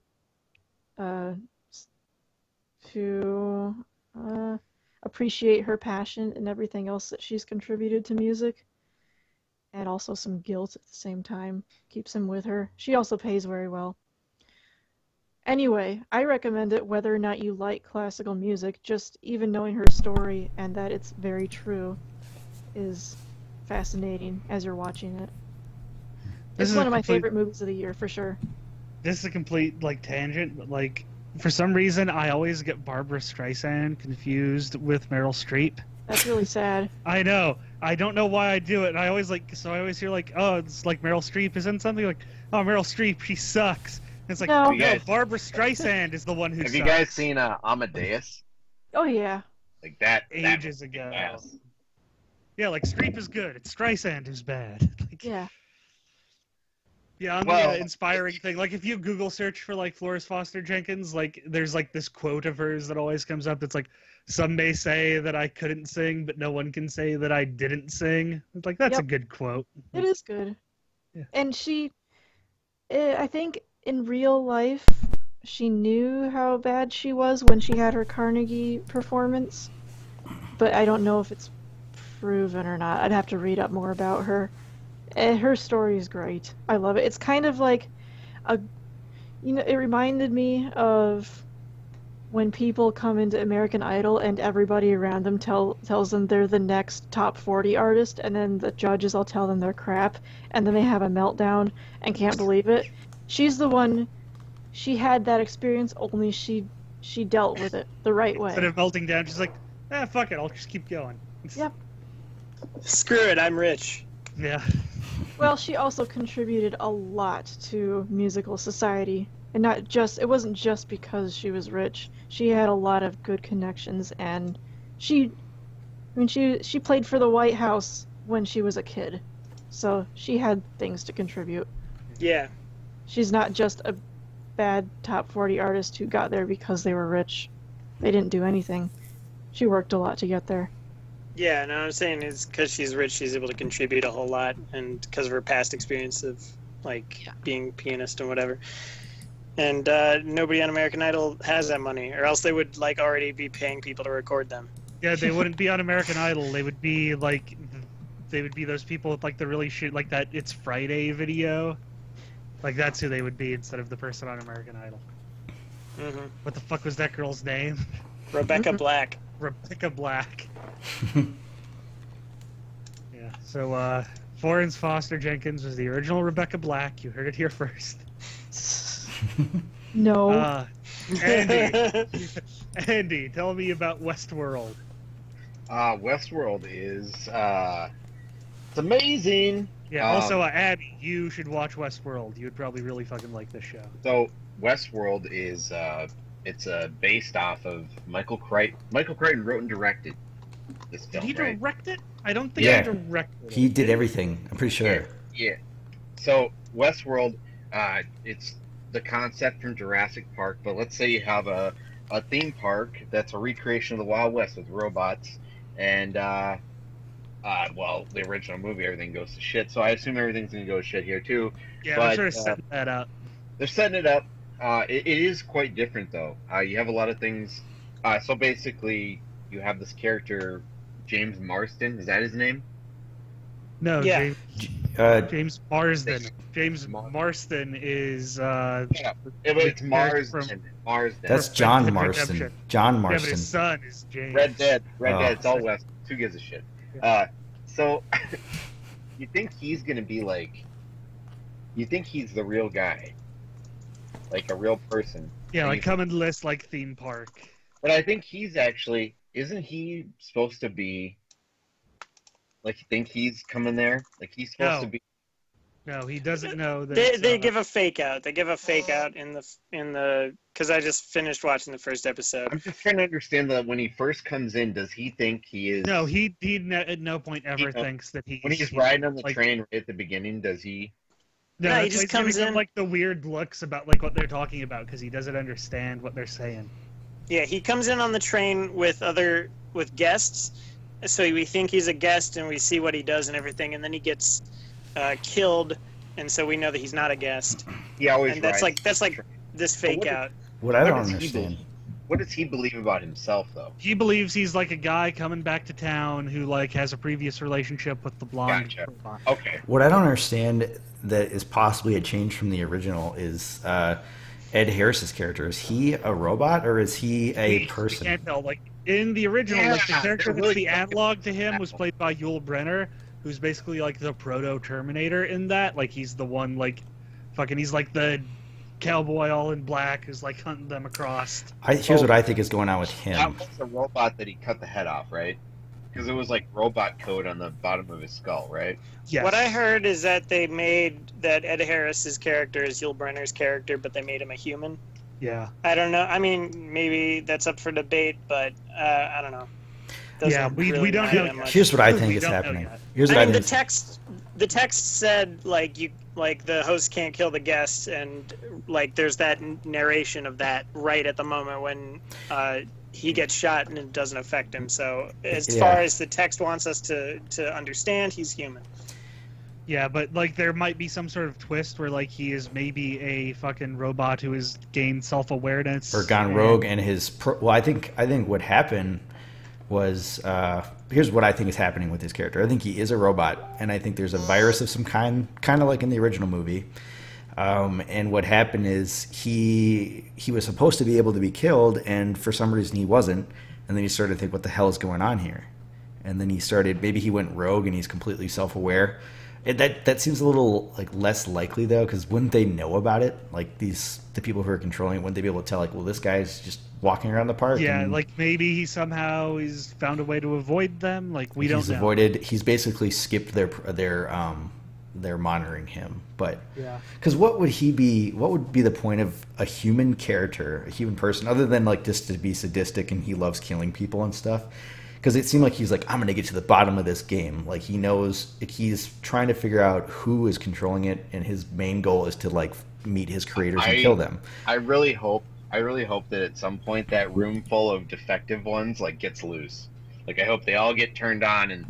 appreciate her passion and everything else that she's contributed to music. And also some guilt at the same time. Keeps him with her. She also pays very well. Anyway, I recommend it whether or not you like classical music. Just even knowing her story and that it's very true is fascinating as you're watching it. It's one of my favorite movies of the year, for sure. This is a complete, tangent, but, for some reason, I always get Barbra Streisand confused with Meryl Streep. That's really sad. I know. I don't know why I do it. And I always, hear, oh, it's like Meryl Streep is in something, oh, Meryl Streep, she sucks. And it's like, no, Barbra Streisand is the one who sucks. Have you guys seen Amadeus? Oh, yeah. Like that. Ages ago. Yeah, Streep is good. It's Streisand who's bad. Yeah. Yeah, on the inspiring thing. If you Google search for, Florence Foster Jenkins, there's, this quote of hers that always comes up that's some may say that I couldn't sing, but no one can say that I didn't sing. It's that's a good quote. It is good. Yeah. And I think in real life, she knew how bad she was when she had her Carnegie performance, but I don't know if it's proven or not. I'd have to read up more about her. Her story is great. I love it. It's kind of it reminded me of when people come into American Idol and everybody around them tells them they're the next top 40 artist, and then the judges all tell them they're crap, and then they have a meltdown and can't believe it. She's the one. She had that experience, only she dealt with it the right way. Instead of melting down, she's like, fuck it, I'll just keep going. Yep. Screw it, I'm rich. Yeah. Well, she also contributed a lot to musical society. And it wasn't just because she was rich. She had a lot of good connections, and she played for the White House when she was a kid. So she had things to contribute. Yeah. She's not just a bad top 40 artist who got there because they were rich. They didn't do anything. She worked a lot to get there. Yeah, no, I'm saying is because she's rich, she's able to contribute a whole lot, and because of her past experience of, being a pianist and whatever. And nobody on American Idol has that money, or else they would, already be paying people to record them. Yeah, they wouldn't be on American Idol. They would be, those people with, the really shit, that It's Friday video. That's who they would be instead of the person on American Idol. Mm-hmm. What the fuck was that girl's name? Rebecca Black. Rebecca Black. Yeah, so Florence Foster Jenkins was the original Rebecca Black. You heard it here first. No. Andy, tell me about Westworld. Westworld is it's amazing. Yeah. Also, Abby, you should watch Westworld. You would probably really fucking like this show. So Westworld is it's based off of Michael Crichton. Michael Crichton wrote and directed this film. Did he direct it? I don't think Yeah. he directed it. He did everything. I'm pretty sure. Yeah. So Westworld, it's the concept from Jurassic Park, but let's say you have a theme park that's a recreation of the Wild West with robots, and well, the original movie, everything goes to shit. So I assume everything's gonna go to shit here too. Yeah, but, I'm sure setting that up. They're setting it up. It is quite different though. You have a lot of things. So basically, you have this character, James Marsden. Is that his name? No, Yeah. James Marsden. James Marsden is It's Marsden. Marsden. That's John Red Dead Marsden. Redemption. John Yeah, but Marsden. his son is James. Red Dead. Red Oh. Dead. It's all West. Who gives a shit? So you think he's gonna be you think he's the real guy, like a real person? Yeah, And come and list theme park. But I think he's actually, isn't he supposed to be? You think he's coming there? He's supposed to be. No, he doesn't know that. They give a fake out. They give a fake out in the because I just finished watching the first episode. I'm just trying to understand that when he first comes in, does he think he is? No, he at no point ever thinks that he's. When he's riding on the train right at the beginning, does he? No, he that's just why comes giving him, in- the weird looks about what they're talking about because he doesn't understand what they're saying. Yeah, he comes in on the train with guests, so we think he's a guest and we see what he does and everything, and then he gets killed, and so we know that he's not a guest. He always. And that's rides. this fake out. What I don't does he understand. believe? What does he believe about himself, though? He believes he's a guy coming back to town who has a previous relationship with the blonde. Gotcha. Okay. What I don't understand that is possibly a change from the original is Ed Harris's character. Is he a robot or is he a person? You can't tell. In the original, the Yeah, character they're that's really the fucking analog to him was played by Yul Brynner, who's basically the proto-Terminator in that. He's the one he's the cowboy all in black who's hunting them across. Here's what I think is going on with him. That was the robot that he cut the head off, right? Because it was robot code on the bottom of his skull, right? Yes. What I heard is that they made that Ed Harris's character is Yul Brynner's character, but they made him a human. Yeah. I don't know. I mean, maybe that's up for debate, but I don't know. Yeah, we don't matter know that much. Here's what I We think is don't know happening. yet. Here's what I think. The text said the host can't kill the guests, and there's that narration of that right at the moment when he gets shot and it doesn't affect him. So as far as the text wants us to understand, he's human. Yeah, but there might be some sort of twist where he is maybe a fucking robot who has gained self-awareness Or gone rogue and well, I think what happened was here's what I think is happening with his character. I think he is a robot, and I think there's a virus of some kind of like in the original movie. And what happened is he was supposed to be able to be killed, and for some reason he wasn't. And then he started to think, what the hell is going on here? And then he started, maybe he went rogue and he's completely self-aware. That seems a little like less likely though, because wouldn't they know about it? Like the people who are controlling it, wouldn't they be able to tell, like, well, this guy's just walking around the park? Yeah, like maybe he somehow is found a way to avoid them. Like we don't know. He's basically skipped they're monitoring him. But yeah, because what would be the point of a human character, a human person, other than like just to be sadistic and he loves killing people and stuff? Because it seemed like he's like, I'm going to get to the bottom of this game. Like he knows he's trying to figure out who is controlling it, and his main goal is to like meet his creators and kill them. I really hope that at some point that room full of defective ones like gets loose. Like I hope they all get turned on, and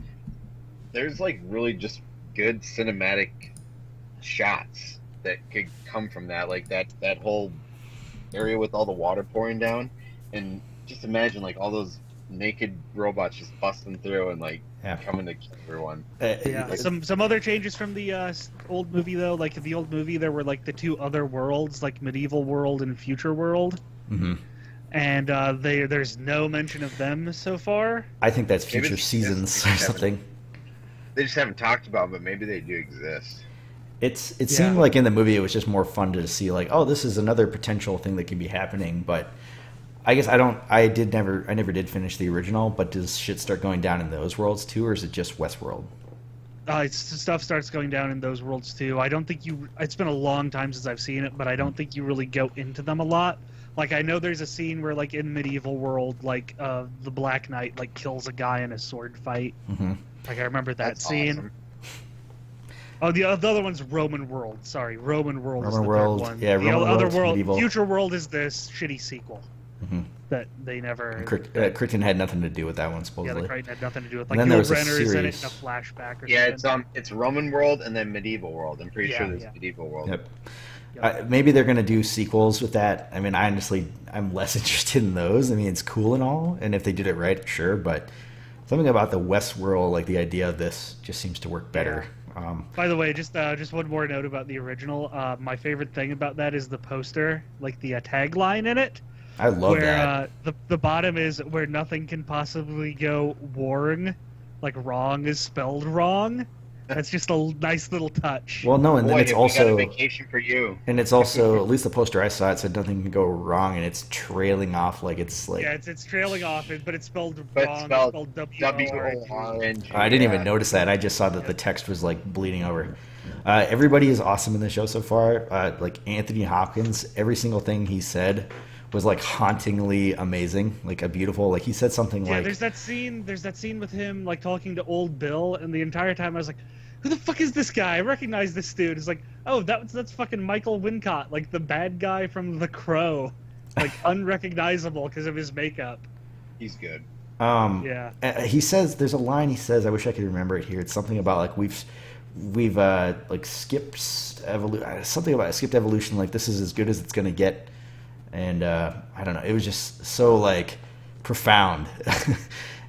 there's like really just good cinematic shots that could come from that. Like that whole area with all the water pouring down, and just imagine like all those naked robots just busting through and like coming to kill everyone. Yeah, some other changes from the old movie though. Like in the old movie, there were like the two other worlds, like medieval world and future world, and there's no mention of them so far. I think that's future seasons or something. They just haven't talked about them, but maybe they do exist. It seemed like in the movie it was just more fun to see like, oh, this is another potential thing that could be happening, but. I guess I never did finish the original, but does shit start going down in those worlds too, or is it just Westworld? Stuff starts going down in those worlds too. I don't think it's been a long time since I've seen it, but I don't think you really go into them a lot. Like I know there's a scene where like in medieval world, like the Black Knight like kills a guy in a sword fight. Like I remember that scene. Awesome. Oh, the other one's Roman World. Sorry, Roman World is the third one. Yeah, the Roman other world, medieval. Future World is this shitty sequel. That they never. Crichton had nothing to do with that one, supposedly. Yeah, the Crichton had nothing to do with. Like Yul Brynner is in it in a flashback or something. It's Roman World and then Medieval World. I'm pretty sure there's Medieval World. Yep. Maybe they're going to do sequels with that. I mean, I'm less interested in those. I mean, it's cool and all, and if they did it right, sure. But something about the Westworld, like the idea of this, just seems to work better. Yeah. By the way, just one more note about the original. My favorite thing about that is the poster, like the tagline in it. I love that. The bottom is where nothing can possibly go wrong, like wrong is spelled wrong. That's just a nice little touch. Well, no, and then it's also got a vacation for you. And it's also, at least the poster I saw, it said nothing can go wrong, and it's trailing off like it's like. Yeah, it's trailing off, but it's spelled wrong. It's spelled W-O-R-N-G. I didn't even notice that. I just saw that the text was like bleeding over. Everybody is awesome in the show so far. Like Anthony Hopkins, every single thing he said was like hauntingly amazing, like a beautiful, like he said something like there's that scene with him like talking to old Bill, and the entire time I was like, who the fuck is this guy? I recognize this dude. It's like, oh, that's fucking Michael Wincott, like the bad guy from The Crow, like unrecognizable because of his makeup. He's good. He says, there's a line he says, I wish I could remember it here, it's something about like we've like skipped something about skipped evolution, like this is as good as it's gonna get. And I don't know, it was just so like profound,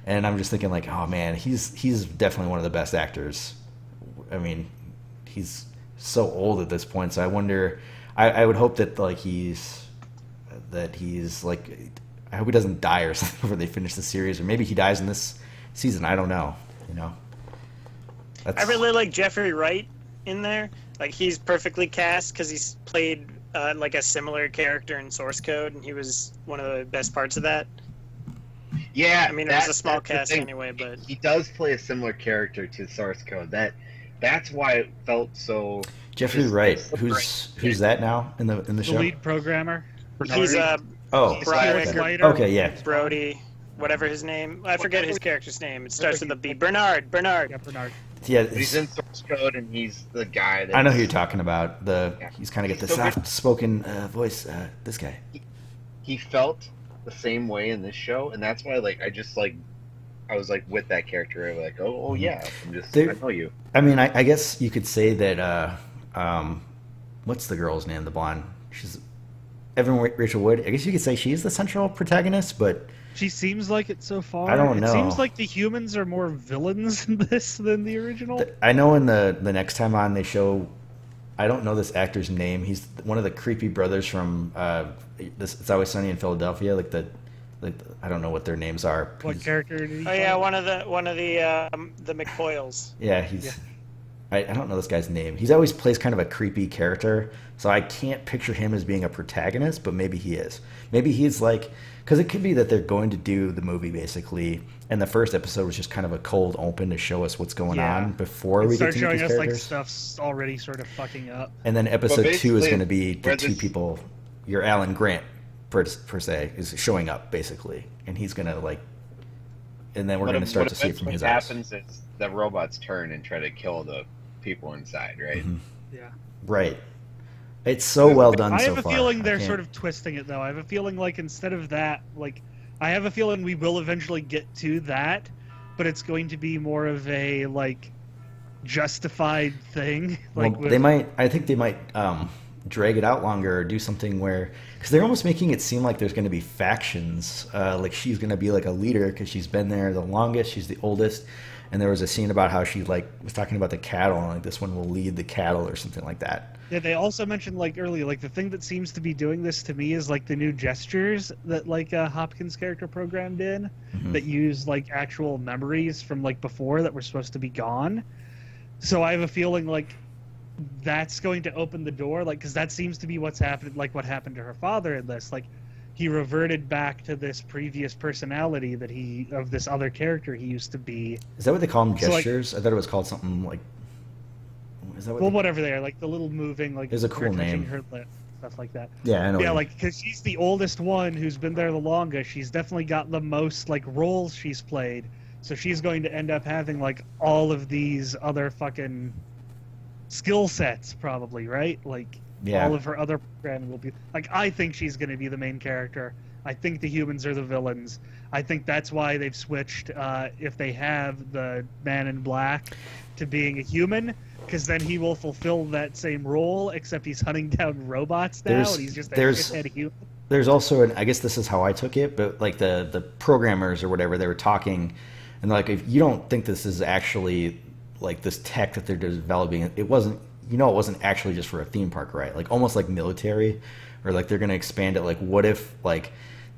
and I'm just thinking like, oh man, he's definitely one of the best actors. I mean, he's so old at this point, so I wonder. I would hope that like he's like, I hope he doesn't die or something before they finish the series, or maybe he dies in this season. I don't know. I really like Jeffrey Wright in there. Like he's perfectly cast because he's played. Like a similar character in Source Code, and he was one of the best parts of that. Yeah, I mean, it was a small cast anyway, but he does play a similar character to Source Code. That's why it felt so. Jeffrey Wright, who's that now in the show? The lead programmer. He's Broderick. Okay, yeah. Brody, whatever his name. I forget his character's name. It starts with a B. Bernard. Yeah, Bernard. Yeah, he's in Source Code, and he's the guy that. I know who you're talking about. He's kind of got the soft-spoken voice. This guy. He felt the same way in this show, and that's why, like, I was like with that character. Like, oh yeah, I know you. I mean, I guess you could say that. What's the girl's name? The blonde. She's Evan Rachel Wood. I guess you could say she's the central protagonist, but. She seems like it so far. I don't know. It seems like the humans are more villains in this than the original. I know in the next time on they show I don't know this actor's name. He's one of the creepy brothers from It's Always Sunny in Philadelphia. Like I don't know what their names are. What character did he play? Yeah, one of the McFoyles. Yeah, I don't know this guy's name. He always plays kind of a creepy character, so I can't picture him as being a protagonist, but maybe he is. Maybe he's like, because it could be that they're going to do the movie basically, and the first episode was just kind of a cold open to show us what's going on before we get to meet these characters. Like stuff's already sort of fucking up. And then episode 2 is going to be the two people. Your Alan Grant per se is showing up basically, and he's going to like, and then we're going to start to see it from his eyes. What happens is the robots turn and try to kill the people inside, right? Mm-hmm. Yeah. Right. It's so well done so far. I have a feeling they're sort of twisting it, though. I have a feeling, like, instead of that, like, I have a feeling we will eventually get to that, but it's going to be more of a, like, justified thing. Like, well, I think they might drag it out longer or do something where, because they're almost making it seem like there's going to be factions. Like, she's going to be, like, a leader because she's been there the longest, she's the oldest. And there was a scene about how she like was talking about the cattle, and like this one will lead the cattle or something like that. Yeah, they also mentioned like earlier, like the thing that seems to be doing this to me is like the new gestures that like Hopkins' character programmed in that use like actual memories from like before that were supposed to be gone. So I have a feeling like that's going to open the door, like because that seems to be what's happened, like what happened to her father in this, like. He reverted back to this previous personality that of this other character he used to be. Is that what they call them, gestures? I thought it was called something like. Is that what whatever they are, like the little moving, like. There's a cool name. Her lip, stuff like that. Yeah, I know. Yeah, like because she's the oldest one who's been there the longest. She's definitely got the most like roles she's played, so she's going to end up having like all of these other fucking skill sets, probably, right? Like. Yeah. All of her other programming will be like. I think she's going to be the main character. I think the humans are the villains. I think that's why they've switched. If they have the Man in Black to being a human, because then he will fulfill that same role, except he's hunting down robots now, and he's just a shithead human. There's also, I guess this is how I took it, but like the programmers or whatever, they were talking, and like, if you don't think this is actually like this tech that they're developing, it wasn't. It wasn't actually just for a theme park, right? Like almost like military, or like they're going to expand it. Like what if like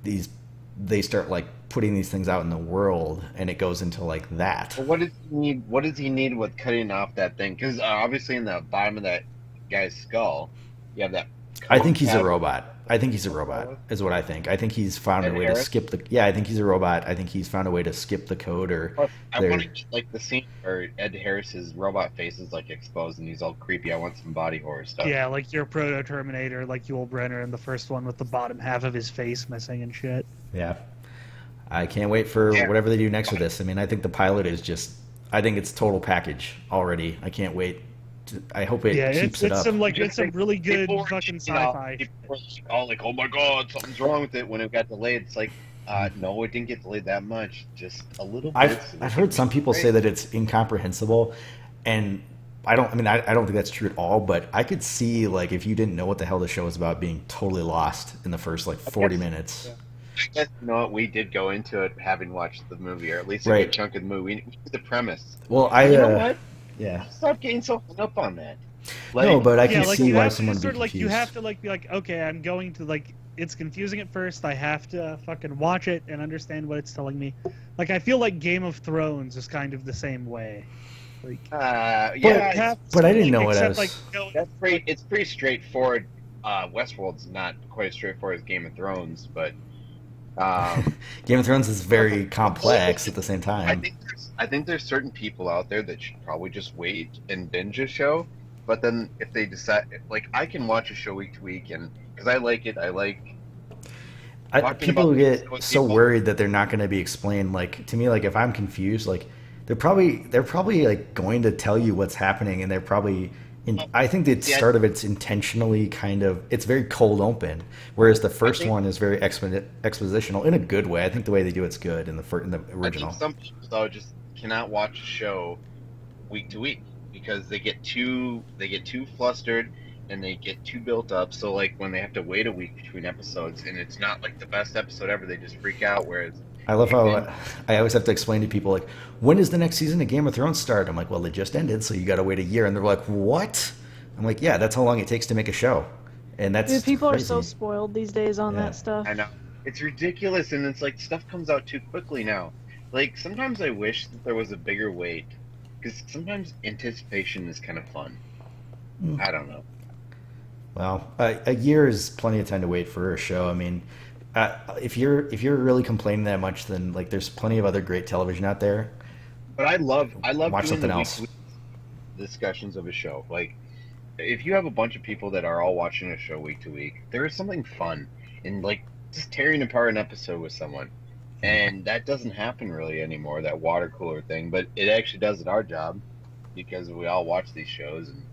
they start like putting these things out in the world and it goes into like that? Well, what does he need? What does he need with cutting off that thing? Because obviously in the bottom of that guy's skull, you have that. I think he's a robot. I think he's a robot, is what I think. I think he's found a way to skip the. Yeah, I think he's a robot. I think he's found a way to skip the code, or. I want to get like the scene where Ed Harris's robot face is like exposed and he's all creepy. I want some body horror stuff. Yeah, like your Proto Terminator, like Yul Brynner in the first one with the bottom half of his face missing and shit. Yeah, I can't wait for whatever they do next with this. I mean, I think the pilot is just. I think it's total package already. I can't wait. I hope it keeps it up. It's some really good fucking sci-fi. People were all like, "Oh my god, something's wrong with it." When it got delayed, it's like, no, it didn't get delayed that much, just a little bit. I've heard some people say that it's incomprehensible, and I don't think that's true at all. But I could see like if you didn't know what the hell the show was about, being totally lost in the first like 40 minutes. Yeah. I guess what we did go into it having watched the movie, or at least a good chunk of the movie. We knew the premise. Well, you know what? Yeah. Stop getting so hung up on that. No, but I can see why someone would be confused. You have to like be like, okay, I'm going to like. It's confusing at first. I have to fucking watch it and understand what it's telling me. Like I feel like Game of Thrones is kind of the same way. Like, yeah, but I didn't know what I was. Like, it's pretty straightforward. Westworld's not quite as straightforward as Game of Thrones, but Game of Thrones is very complex at the same time. I think there's certain people out there that should probably just wait and binge a show, but then if they decide, like, I can watch a show week to week, and because I like it, people get so worried that they're not going to be explained. Like to me, like if I'm confused, like they're probably like going to tell you what's happening, and they're probably. I think the start of it's intentionally it's very cold open, whereas the first one is very expositional in a good way. I think the way they do it's good in the original. I think some people though just cannot watch a show week to week because they get too flustered and they get too built up. So like when they have to wait a week between episodes and it's not like the best episode ever, they just freak out. Whereas I love how I always have to explain to people, like, when does the next season of Game of Thrones start? I'm like, well, it just ended, so you got to wait a year. And they're like, what? I'm like, yeah, that's how long it takes to make a show, and that's Dude, people crazy. are so spoiled these days on that stuff. I know. It's ridiculous, and it's like stuff comes out too quickly now. Like, sometimes I wish that there was a bigger wait, because sometimes anticipation is kind of fun. I don't know. Well, a year is plenty of time to wait for a show. I mean, if you're really complaining that much, then like there's plenty of other great television out there. But I love watch doing something the else. weekly discussions of a show. Like, if you have a bunch of people that are all watching a show week to week, there is something fun in like just tearing apart an episode with someone. And that doesn't happen really anymore, that water cooler thing, but it actually does at our job because we all watch these shows, and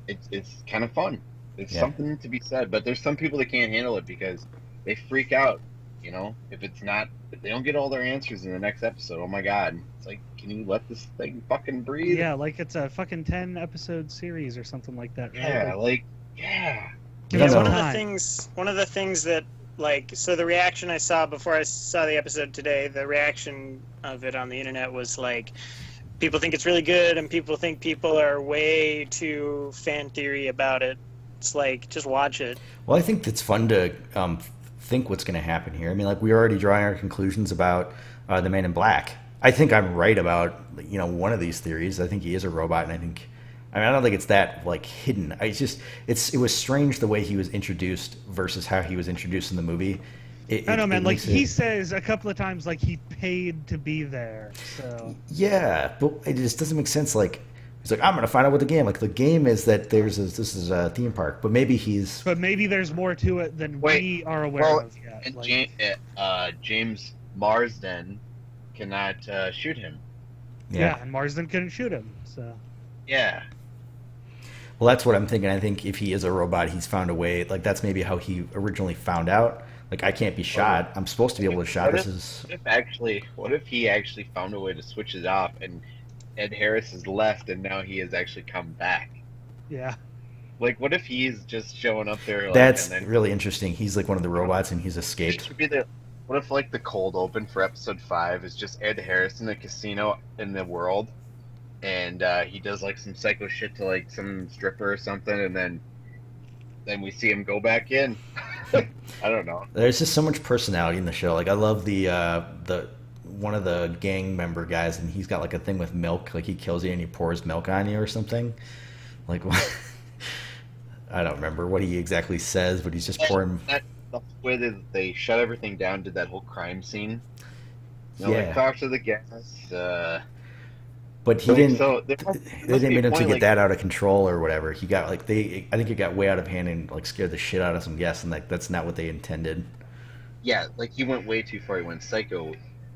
it's kind of fun. It's something to be said, but there's some people that can't handle it because they freak out, you know, if they don't get all their answers in the next episode. Oh my God. It's like, can you let this thing fucking breathe? Yeah, like it's a fucking 10 episode series or something like that, right? Yeah. One of the things that, like, so the reaction I saw before I saw the episode today, the reaction of it on the internet was like, people think it's really good, and people think people are way too fan theory about it. It's like, just watch it. Well, I think it's fun to think what's going to happen here. I mean, like, we're already drawing our conclusions about the Man in Black. I think I'm right about, you know, one of these theories. I think he is a robot, and I don't think it's that like hidden. It was strange the way he was introduced versus how he was introduced in the movie. I don't know, man. Like, he says a couple of times, like, he paid to be there. So yeah, but it just doesn't make sense. Like, he's like, I'm gonna find out what the game. Like, the game is that this is a theme park, but maybe there's more to it than we are aware of yet. And like, James Marsden cannot shoot him. Yeah, and Marsden couldn't shoot him. So yeah. Well, that's what I'm thinking. I think if he is a robot, he's found a way. Like, that's maybe how he originally found out. Like, I can't be shot. I'm supposed to be able to shot. What if he actually found a way to switch it off, and Ed Harris has left, and now he has actually come back? Yeah. Like, what if he's just showing up there? Like, that's really interesting. He's like one of the robots, and he's escaped. What if, like, the cold open for episode 5 is just Ed Harris in a casino in the world, and he does like some psycho shit to like some stripper or something, and then we see him go back in. I don't know. There's just so much personality in the show. Like, I love the one of the gang member guys, and he's got like a thing with milk. Like, he kills you and he pours milk on you or something. Like, I don't remember what he exactly says, but he's just pouring. The way that they shut everything down, did that whole crime scene. You know, like, talk to the guests. But he didn't. So they didn't mean him to get that out of control or whatever. He got like I think it got way out of hand and like scared the shit out of some guests, and like that's not what they intended. Yeah, like he went way too far. He went psycho,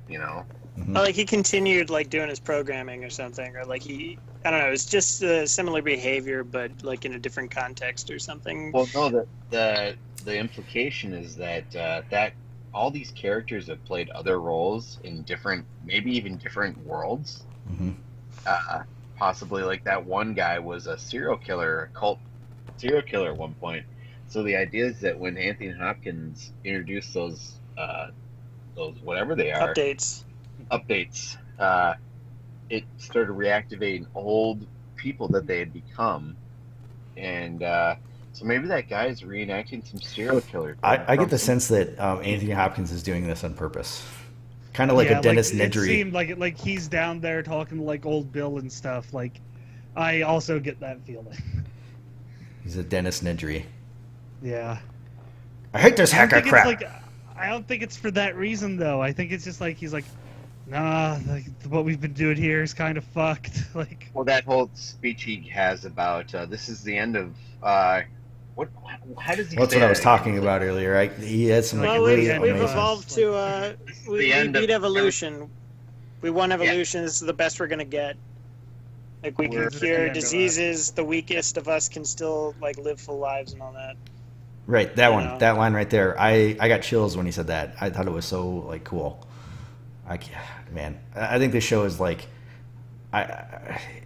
you know. Mm-hmm. Like he continued like doing his programming or something, or like I don't know. It's just similar behavior, but like in a different context or something. Well, no, the implication is that that all these characters have played other roles in different, maybe even different worlds. Mm-hmm. Possibly, like, that one guy was a serial killer, a cult serial killer at one point. So the idea is that when Anthony Hopkins introduced those whatever they are updates, it started reactivating old people that they had become, and so maybe that guy is reenacting some serial killer. I get the sense that Anthony Hopkins is doing this on purpose. Kind of like a Dennis Nedry. It seemed like he's down there talking to like old Bill and stuff. Like, I also get that feeling. He's a Dennis Nedry. Yeah. I hate this hacker crap. I don't think it's for that reason though. I think it's just like he's like, nah, like what we've been doing here is kind of fucked. Like. Well, that whole speech he has about this is the end of what? How does he? That's what I was talking about earlier. He had some. Well, we've evolved to we beat evolution. We won evolution. This is the best we're gonna get. Like, we can cure diseases. The weakest of us can still like live full lives and all that. Right, that one, that line right there. I got chills when he said that. I thought it was so like cool. I think this show is like.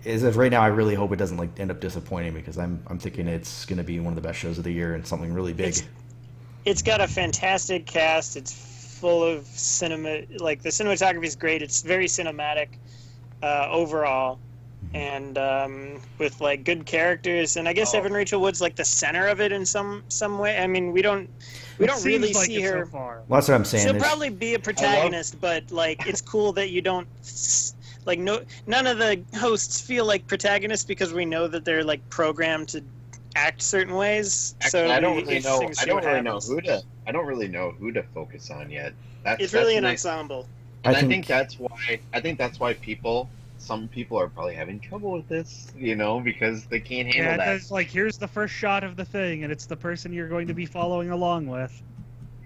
As of right now, I really hope it doesn't like end up disappointing, because I'm thinking it's going to be one of the best shows of the year and something really big. It's got a fantastic cast. It's full of cinema. Like, the cinematography is great. It's very cinematic overall. and with like good characters, and I guess Evan Rachel Wood's like the center of it in some way. I mean, we don't really see her. So far. Well, that's what I'm saying. She'll probably be a protagonist, but like it's cool that you don't like none of the hosts feel like protagonists because we know that they're like programmed to act certain ways. Actually, so I don't really know. I don't really know who to focus on yet. It's really an ensemble. And I think that's why some people are probably having trouble with this, because they can't handle that. Yeah, it's like, here's the first shot of the thing, and it's the person you're going to be following along with.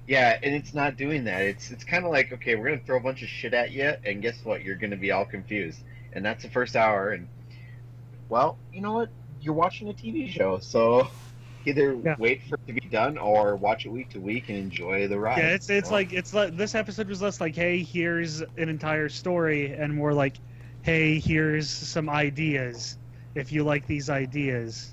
Yeah, and it's not doing that. It's kind of like, okay, we're going to throw a bunch of shit at you, and guess what? You're going to be all confused. And that's the first hour, and, well, you know what? You're watching a TV show, so either wait for it to be done or watch it week to week and enjoy the ride. Yeah, it's like this episode was less like, hey, here's an entire story, and more like, hey, here's some ideas, if you like these ideas.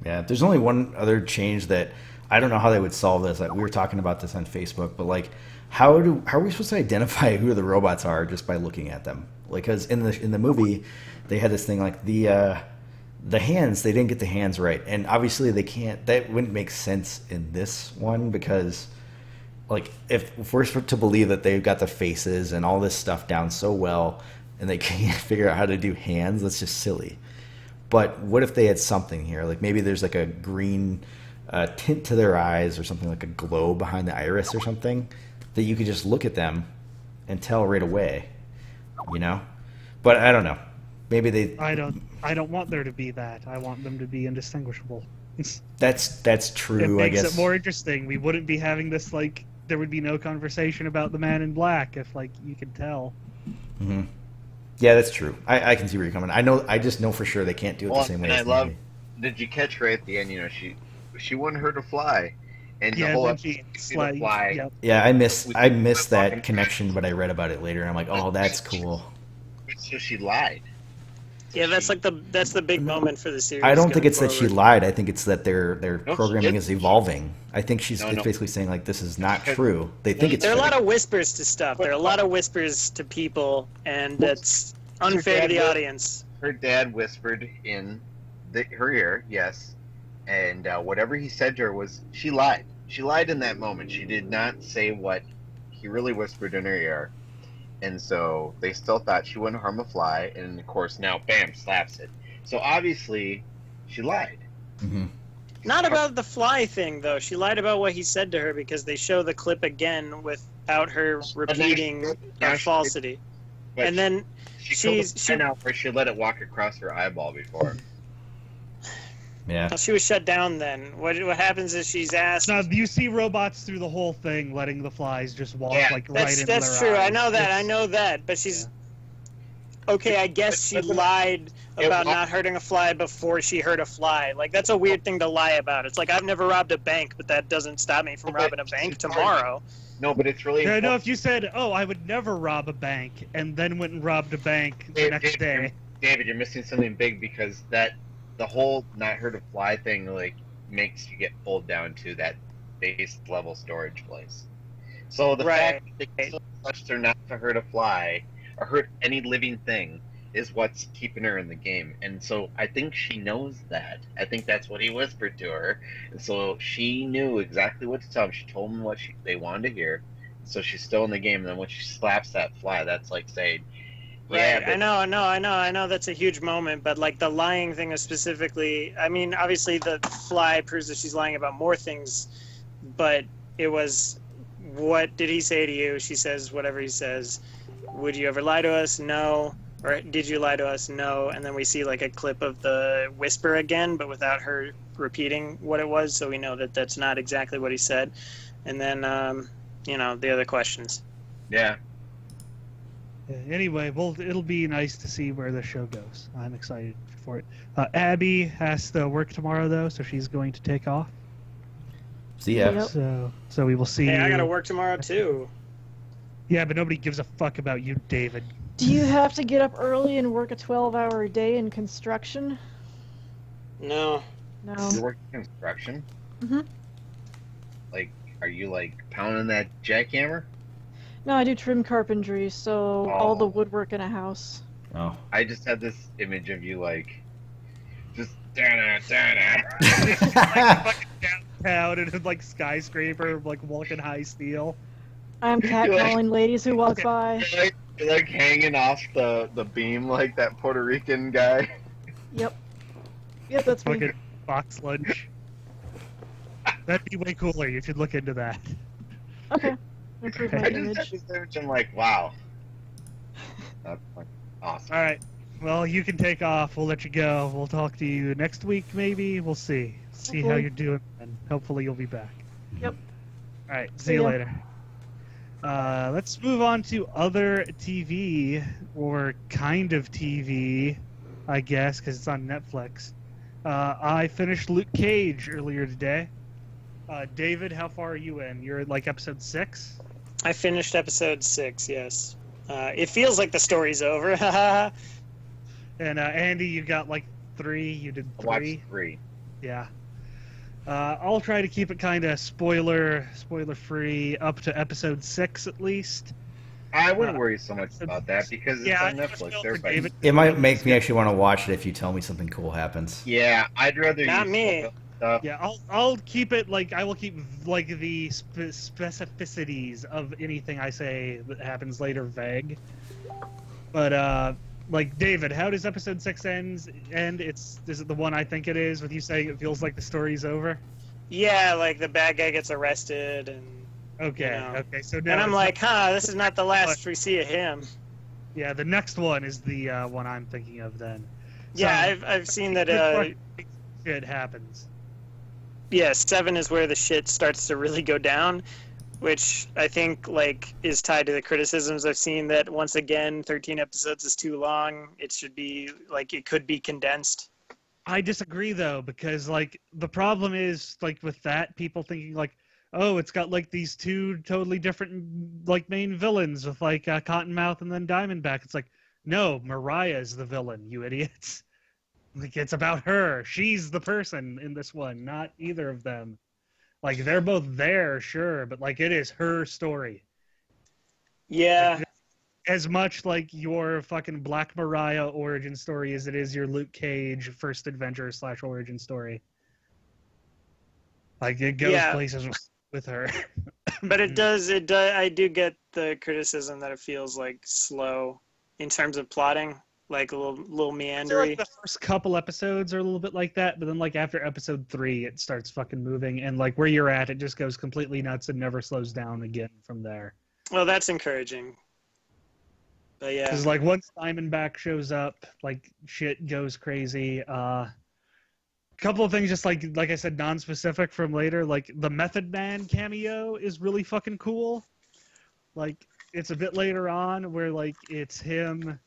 Yeah, there's only one other change that I don't know how they would solve this. Like, we were talking about this on Facebook, but like, how are we supposed to identify who the robots are just by looking at them? Like, because in the movie, they had this thing like the hands, they didn't get the hands right, and obviously they can't. That wouldn't make sense in this one because, like, if we're to believe that they've got the faces and all this stuff down so well, and they can't figure out how to do hands, that's just silly. But what if they had something here? Like maybe there's like a green tint to their eyes or something, like a glow behind the iris or something, that you could just look at them and tell right away, But I don't know. Maybe they. I don't want there to be that. I want them to be indistinguishable. That's true. It I guess makes it more interesting. We wouldn't be having this like. There would be no conversation about the Man in Black if like you could tell. Mm-hmm. Yeah, that's true. I can see where you're coming. I just know for sure they can't do it the same way. And did you catch right at the end? She wanted her to fly, and the whole episode to fly. Yep. Yeah, I missed that connection, but I read about it later, and I'm like, oh, that's cool. So she lied. Yeah, that's the big moment for the series. I don't think it's that she lied. I think it's that their programming is evolving. I think it's basically saying like this is not true. They think it's. There are a lot of whispers to stuff. There are a lot of whispers to people, and that's unfair to the audience. Her dad whispered in her ear, yes, and whatever he said to her she lied. She lied in that moment. She did not say what he really whispered in her ear. And so they still thought she wouldn't harm a fly, and of course now, bam, slaps it. So obviously, she lied. Mm-hmm. Not about the fly thing, though. She lied about what he said to her because they show the clip again without her repeating her falsity. And then she out where she let it walk across her eyeball before. Yeah. She was shut down then. What happens is she's asked. Now you see robots through the whole thing, letting the flies just walk right into their eyes. That's true. I know that. But she's okay. I guess she lied about not hurting a fly before she hurt a fly. Like that's a weird thing to lie about. It's like I've never robbed a bank, but that doesn't stop me from robbing a bank tomorrow. No, but it's really. I know if you said, "Oh, I would never rob a bank," and then went and robbed a bank the next day. David, you're missing something big because the whole not hurt a fly thing like makes you get pulled down to that base level storage place. So the fact that they still touched her not to hurt a fly or hurt any living thing is what's keeping her in the game. And so I think she knows that. I think that's what he whispered to her. And so she knew exactly what to tell him. She told him what they wanted to hear. So she's still in the game. And then when she slaps that fly, that's like saying, right, I know that's a huge moment, but like the lying thing is specifically, I mean, obviously the fly proves that she's lying about more things, but it was, what did he say to you? She says whatever he says. Would you ever lie to us? No. Or did you lie to us? No. And then we see like a clip of the whisper again, but without her repeating what it was, so we know that that's not exactly what he said. And then, the other questions. Yeah. Anyway, it'll be nice to see where the show goes. I'm excited for it. Abby has to work tomorrow, though, so she's going to take off. See ya. Yep. So we will see. Hey, I gotta work tomorrow too. Yeah, but nobody gives a fuck about you, David. Do you have to get up early and work a 12-hour day in construction? No. You're working construction? Mm-hmm. Like, are you like pounding that jackhammer? No, I do trim carpentry, so all the woodwork in a house. Oh. I just had this image of you like, just da-da, da-da. Like fucking downtown and like skyscraper, like walking high steel. I'm catcalling ladies who walk by. You're like hanging off the beam like that Puerto Rican guy. Yep. Yep, that's me. Fucking box lunch. That'd be way cooler. You should look into that. Okay. Improve my I just image. had this image. I'm like, wow. That's like awesome. All right. Well, you can take off. We'll let you go. We'll talk to you next week, maybe. We'll see. See how Hopefully. you're doing, and hopefully you'll be back. Yep. All right. See you ya. later. Let's move on to other TV, or kind of TV, I guess, because it's on Netflix. I finished Luke Cage earlier today. David, how far are you in? You're like episode 6? I finished episode 6. Yes. It feels like the story's over. And Andy, you got like 3. You did 3. I watched 3. Yeah. I'll try to keep it kind of spoiler free up to episode 6 at least. I wouldn't worry so much about that because it's on I just Netflix. feel for Everybody. David. It might make me actually want to watch it if you tell me something cool happens. Yeah, I'd rather Not use me. stuff. Yeah, I'll keep it like I will keep like the specificities of anything I say that happens later vague. But like David, how does episode 6 end? Is it the one I think it is, with you saying it feels like the story's over? Yeah, like the bad guy gets arrested, and Okay, you know. okay. So now and I'm it's like, not- this is not the last we see of him. yeah, the next one is the one I'm thinking of then. Yeah, So, I've seen that. shit happens. Yeah, 7 is where the shit starts to really go down, which I think like is tied to the criticisms I've seen that once again 13 episodes is too long. It should be like it could be condensed. I disagree though, because like the problem is like with that, people thinking like, oh, it's got like these 2 totally different like main villains with like Cottonmouth and then Diamondback. It's like, no, Mariah's the villain, you idiots. Like it's about her. She's the person in this one, not either of them. Like they're both there, sure, but like it is her story. Yeah, As much like your fucking Black Mariah origin story as it is your Luke Cage first adventure / origin story. Like it goes Yeah. places with her. but it does. I do get the criticism that it feels like slow in terms of plotting, like a little I feel like meandery. the first couple episodes are a little bit like that, but then like after episode 3, it starts fucking moving, and like where you're at, it just goes completely nuts and never slows down again from there. Well, that's encouraging. But yeah, Because like once Diamondback shows up, like shit goes crazy. Couple of things, just like I said, non-specific from later. Like the Method Man cameo is really fucking cool. Like it's a bit later on where like it's him.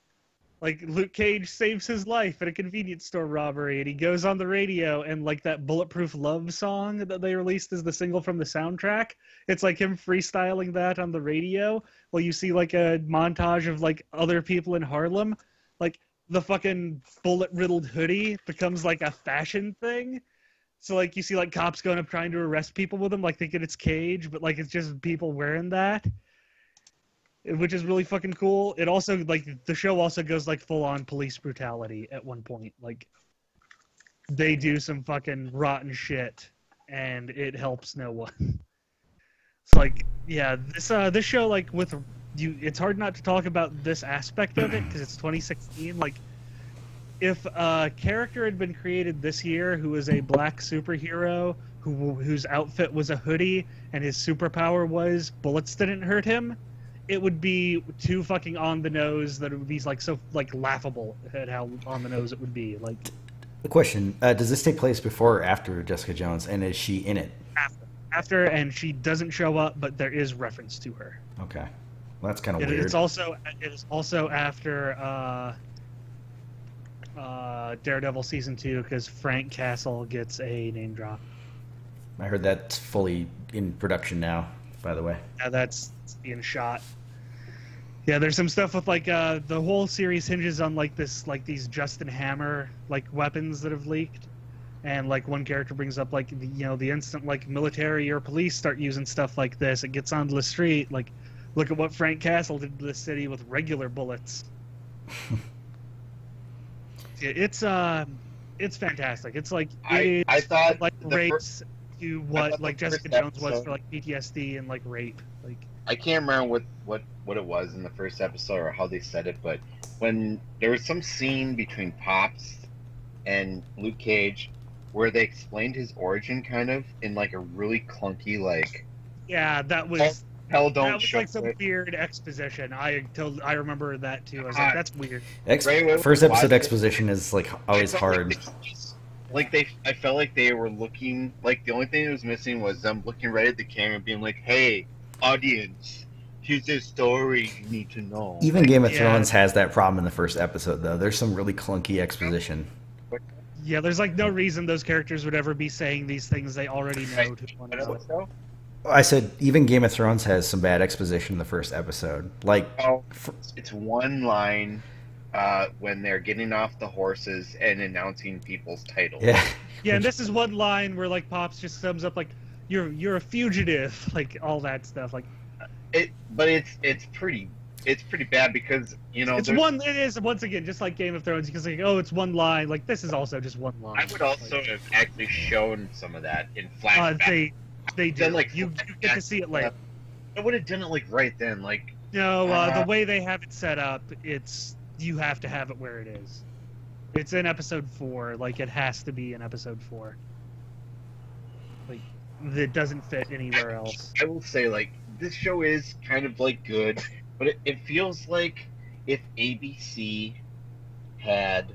Like Luke Cage saves his life at a convenience store robbery, and he goes on the radio, and like that Bulletproof Love song that they released as the single from the soundtrack, it's like him freestyling that on the radio. Well, you see like a montage of like other people in Harlem, like the fucking bullet-riddled hoodie becomes like a fashion thing. So like you see like cops going up trying to arrest people with them, like thinking it's Cage, but like it's just people wearing that. Which is really fucking cool. It also, like, the show also goes, like, full-on police brutality at one point. Like, they do some fucking rotten shit, and it helps no one. It's like, yeah, this show, like, with you, it's hard not to talk about this aspect of it, because it's 2016. Like, if a character had been created this year who was a black superhero, whose outfit was a hoodie, and his superpower was bullets didn't hurt him, it would be too fucking on the nose that it would be like so like laughable at how on the nose it would be. Like The question: does this take place before or after Jessica Jones, and is she in it? after, and she doesn't show up, but there is reference to her. Okay, well that's kind of It weird. is also after Daredevil season 2 because Frank Castle gets a name drop. I heard that's fully in production now. By the way, Yeah, that's being shot. Yeah, there's some stuff with like the whole series hinges on like these Justin Hammer like weapons that have leaked, and like one character brings up like the instant like military or police start using stuff like this, it gets onto the street. Like, look at what Frank Castle did to the city with regular bullets. It's fantastic. It's like I thought like rates to what like Jessica Jones was for like PTSD and like rape. Like I can't remember what it was in the first episode or how they said it, but when there was some scene between Pops and Luke Cage where they explained his origin kind of in like a really clunky like that was hell don't that was show like some it. Weird exposition. I remember that too. I was like, that's weird. First episode exposition is like always hard. I felt like they were looking like the only thing that was missing was them looking right at the camera and being like, "Hey, audience, here's the story you need to know." Even Game of Thrones has that problem in the first episode, though. There's some really clunky exposition. Yeah, there's like no reason those characters would ever be saying these things they already know to one another. I said even Game of Thrones has some bad exposition in the first episode. Like, it's one line when they're getting off the horses and announcing people's titles. Yeah, and this is one line where like Pops just sums up like, "You're a fugitive," like all that stuff. Like, but it's pretty bad because it is once again just like Game of Thrones because like it's one line. Like this is also just one line. I would also have actually shown some of that in flashback. They do. Like you get to see it later. I would have done it like right then. Like no, the way they have it set up, you have to have it where it is. It's in episode 4. Like it has to be in episode 4. Like it doesn't fit anywhere else. I will say like this show is kind of like good, but it feels like if ABC had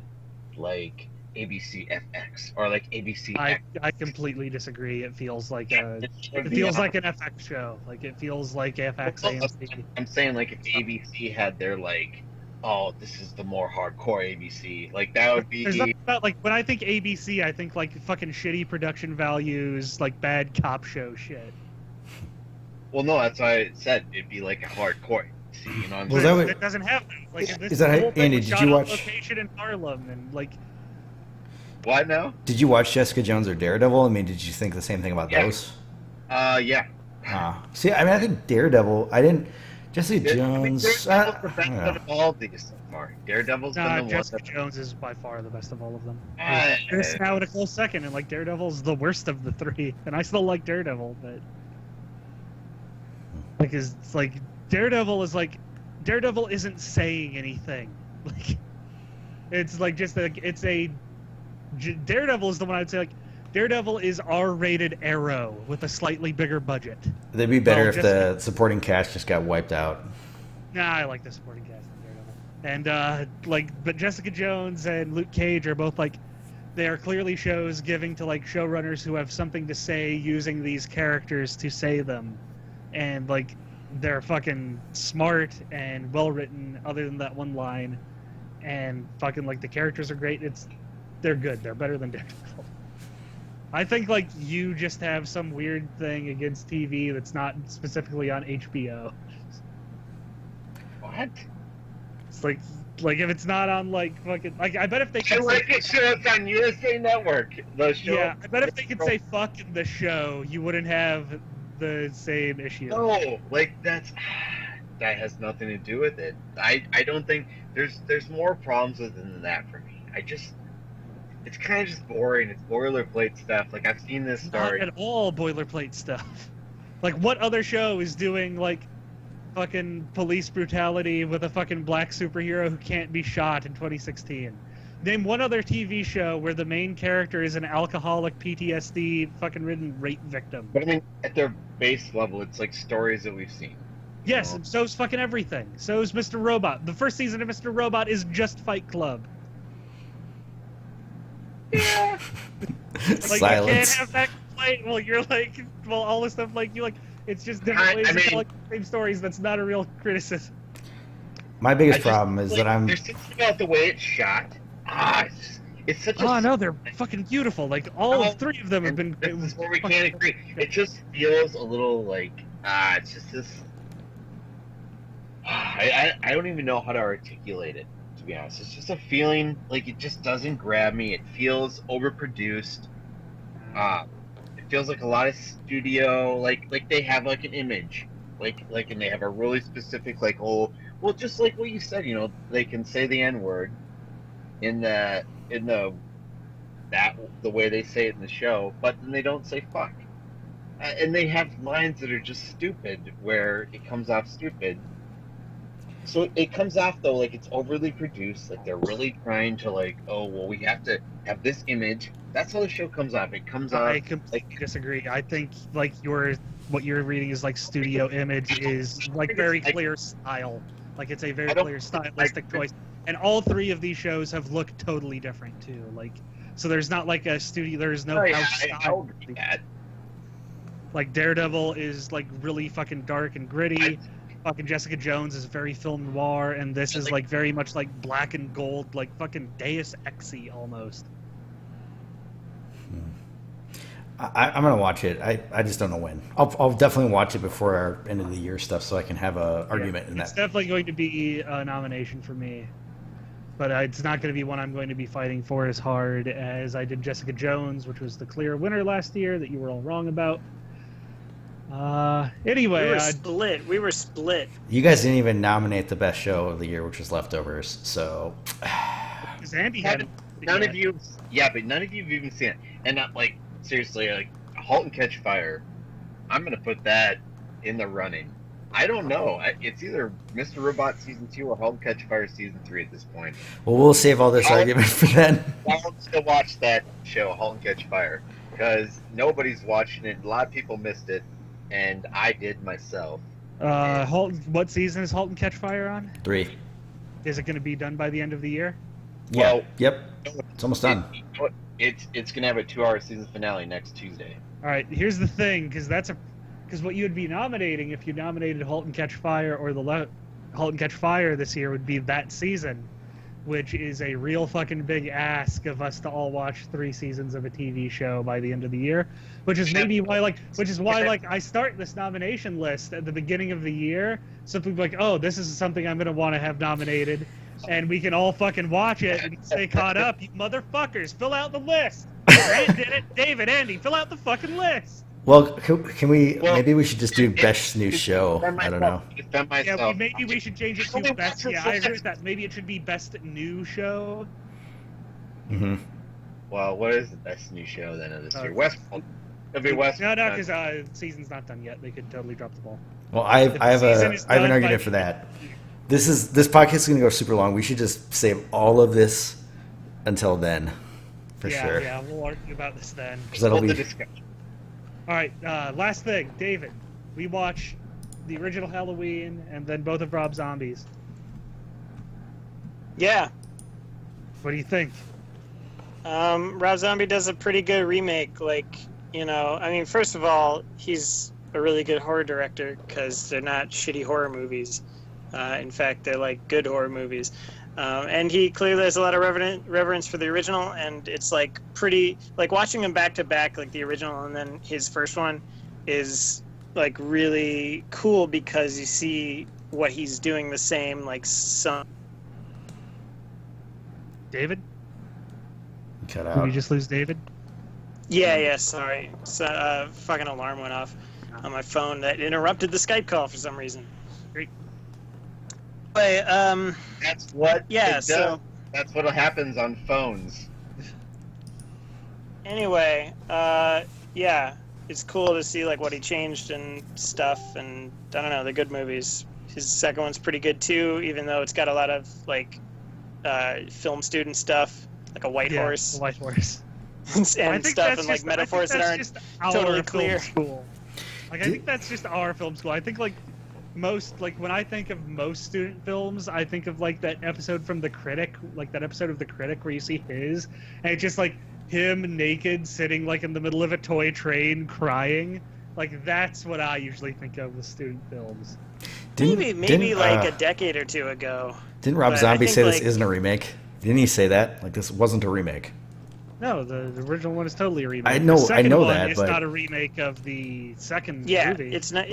like ABC FX or like ABC. I completely disagree. It feels like an FX show. Like it feels like FX AMC. I'm saying like if ABC had their like, oh, this is the more hardcore ABC. Like that would be. There's nothing about like when I think ABC, I think like fucking shitty production values, like bad cop show shit. Well, no, that's why I said it'd be like a hardcore. See, you know, it doesn't have that. Like is that Andy? Did you watch location in Harlem and like? What now? Did you watch Jessica Jones or Daredevil? I mean, did you think the same thing about those? Yeah. See, I mean, I think Daredevil. I didn't. Jessica Jones. Daredevil's the best out of all of these so far. Daredevil's been the Jessica Jones is by far the best of all of them. It's now in a close second, and like Daredevil's the worst of the 3, and I still like Daredevil, but like it's like Daredevil isn't saying anything. Like it's like just like it's a. Daredevil is the one I'd say like Daredevil is R-rated Arrow with a slightly bigger budget. They'd be better if the supporting cast just got wiped out. Nah, I like the supporting cast in Daredevil. And but Jessica Jones and Luke Cage are both like they are clearly shows giving to like showrunners who have something to say using these characters to say them, and like they're fucking smart and well written. Other than that one line, and fucking like the characters are great. They're good. They're better than Daredevil. I think like you just have some weird thing against TV that's not specifically on HBO. What? It's like if it's not on like fucking like I bet if they could it sure it's on USA Network. The show. Yeah, I bet if they could say fuck in the show, you wouldn't have the same issue. No, like that has nothing to do with it. I don't think there's more problems with it than that for me. It's kind of just boring. It's boilerplate stuff. Like, I've seen this story. Not at all boilerplate stuff. Like, what other show is doing, like, fucking police brutality with a fucking black superhero who can't be shot in 2016? Name one other TV show where the main character is an alcoholic, PTSD, fucking ridden rape victim. But, I mean, at their base level, it's, like, stories that we've seen. Yes, and so's fucking everything. So's Mr. Robot. The first season of Mr. Robot is just Fight Club. Yeah. Like, Silence. You can't have that complaint. Well, you're like, well, all this stuff, like, you like, it's just different ways to tell like, the same stories. That's not a real criticism. My biggest problem is that There's something about the way it's shot. It's such a... Oh, no, they're fucking beautiful. Like, all 3 of them have been... This is where we can't agree. It just feels a little like, it's just this... I don't even know how to articulate it. To be honest, it's just a feeling like it just doesn't grab me. It feels overproduced. It feels like a lot of studio, like they have like an image, like and they have a really specific like just like what you said, you know, they can say the N-word, in the the way they say it in the show, but then they don't say fuck. And they have lines that are just stupid, where it comes off stupid. So it comes off, though, like it's overly produced, like they're really trying to, like, oh, well, we have to have this image. That's how the show comes off. It comes off... I completely disagree. I think, like, what you're reading is, like, studio image is, like, very clear style. Like, it's a very clear stylistic choice. And all three of these shows have looked totally different, too. Like, so there's not, like, a studio... There's no house style. Like, Daredevil is, like, really fucking dark and gritty. Fucking Jessica Jones is very film noir, and this is, like, very much, like, black and gold, like, fucking Deus Ex-y, almost. I'm gonna watch it. I just don't know when. I'll definitely watch it before our end of the year stuff, so I can have a argument in that. It's definitely going to be a nomination for me, but it's not going to be one I'm going to be fighting for as hard as I did Jessica Jones, which was the clear winner last year that you were all wrong about. Anyway, we were split. You guys didn't even nominate the best show of the year, which was Leftovers. So, Andy had none of you, but none of you have even seen it, and not like seriously, like *Halt and Catch Fire*. I'm gonna put that in the running. I don't know. It's either Mr. Robot season 2 or *Halt and Catch Fire* season 3 at this point. Well, we'll save all this argument for then. I'll still watch that show, *Halt and Catch Fire*, because nobody's watching it. A lot of people missed it. And I did myself. What season is *Halt and Catch Fire* on? 3. Is it going to be done by the end of the year? Yeah. Well, yep. It's almost done. It's going to have a 2-hour season finale next Tuesday. All right. Here's the thing, because what you would be nominating if you nominated *Halt and Catch Fire* or *Halt and Catch Fire* this year would be that season, which is a real fucking big ask of us to all watch 3 seasons of a TV show by the end of the year. Which is why I start this nomination list at the beginning of the year, so people like, oh, this is something I'm gonna want to have nominated, and we can all fucking watch it and stay caught up. You motherfuckers, fill out the list. Grant did it. David, Andy, fill out the fucking list. Well, can we? Maybe we should just do best new show. I don't know. Yeah, maybe we should change it to best. Yeah, I agree with that. Maybe it should be best new show. Mm-hmm. Well, what is the best new show then of this year? Westworld. It'll be Westworld. No, because the season's not done yet. They could totally drop the ball. Well, I have an argument for that. This podcast is going to go super long. We should just save all of this until then, for sure. Yeah, we'll argue about this then. Because that'll be. All right, last thing, David. We watched the original Halloween and then both of Rob Zombie's. Yeah. What do you think? Rob Zombie does a pretty good remake. Like, I mean, first of all, he's a really good horror director because they're not shitty horror movies. In fact, they're like good horror movies. And he clearly has a lot of reverence for the original, and it's like pretty, like watching them back to back, like the original and then his first one is like really cool because you see what he's doing the same, like some. David? Cut out. Did we just lose David? Yeah, sorry. So, fucking alarm went off on my phone that interrupted the Skype call for some reason. Great. But, that's what that's what happens on phones. Anyway, yeah, it's cool to see like what he changed and stuff, and I don't know, they're good movies. His second one's pretty good too, even though it's got a lot of like film student stuff, like a white horse. A white horse. and stuff and like metaphors that aren't totally clear. School. Like I think that's just our film school. I think like most, like when I think of most student films, I think of like that episode from The Critic, like that episode of The Critic where you see his, and it's just like him naked sitting like in the middle of a toy train crying. Like that's what I usually think of with student films. Maybe like a decade or two ago. Didn't Rob Zombie say this isn't a remake? Didn't he say that? Like this wasn't a remake? No, the original one is totally a remake. I know that, it's but not a remake of the second movie. It's not.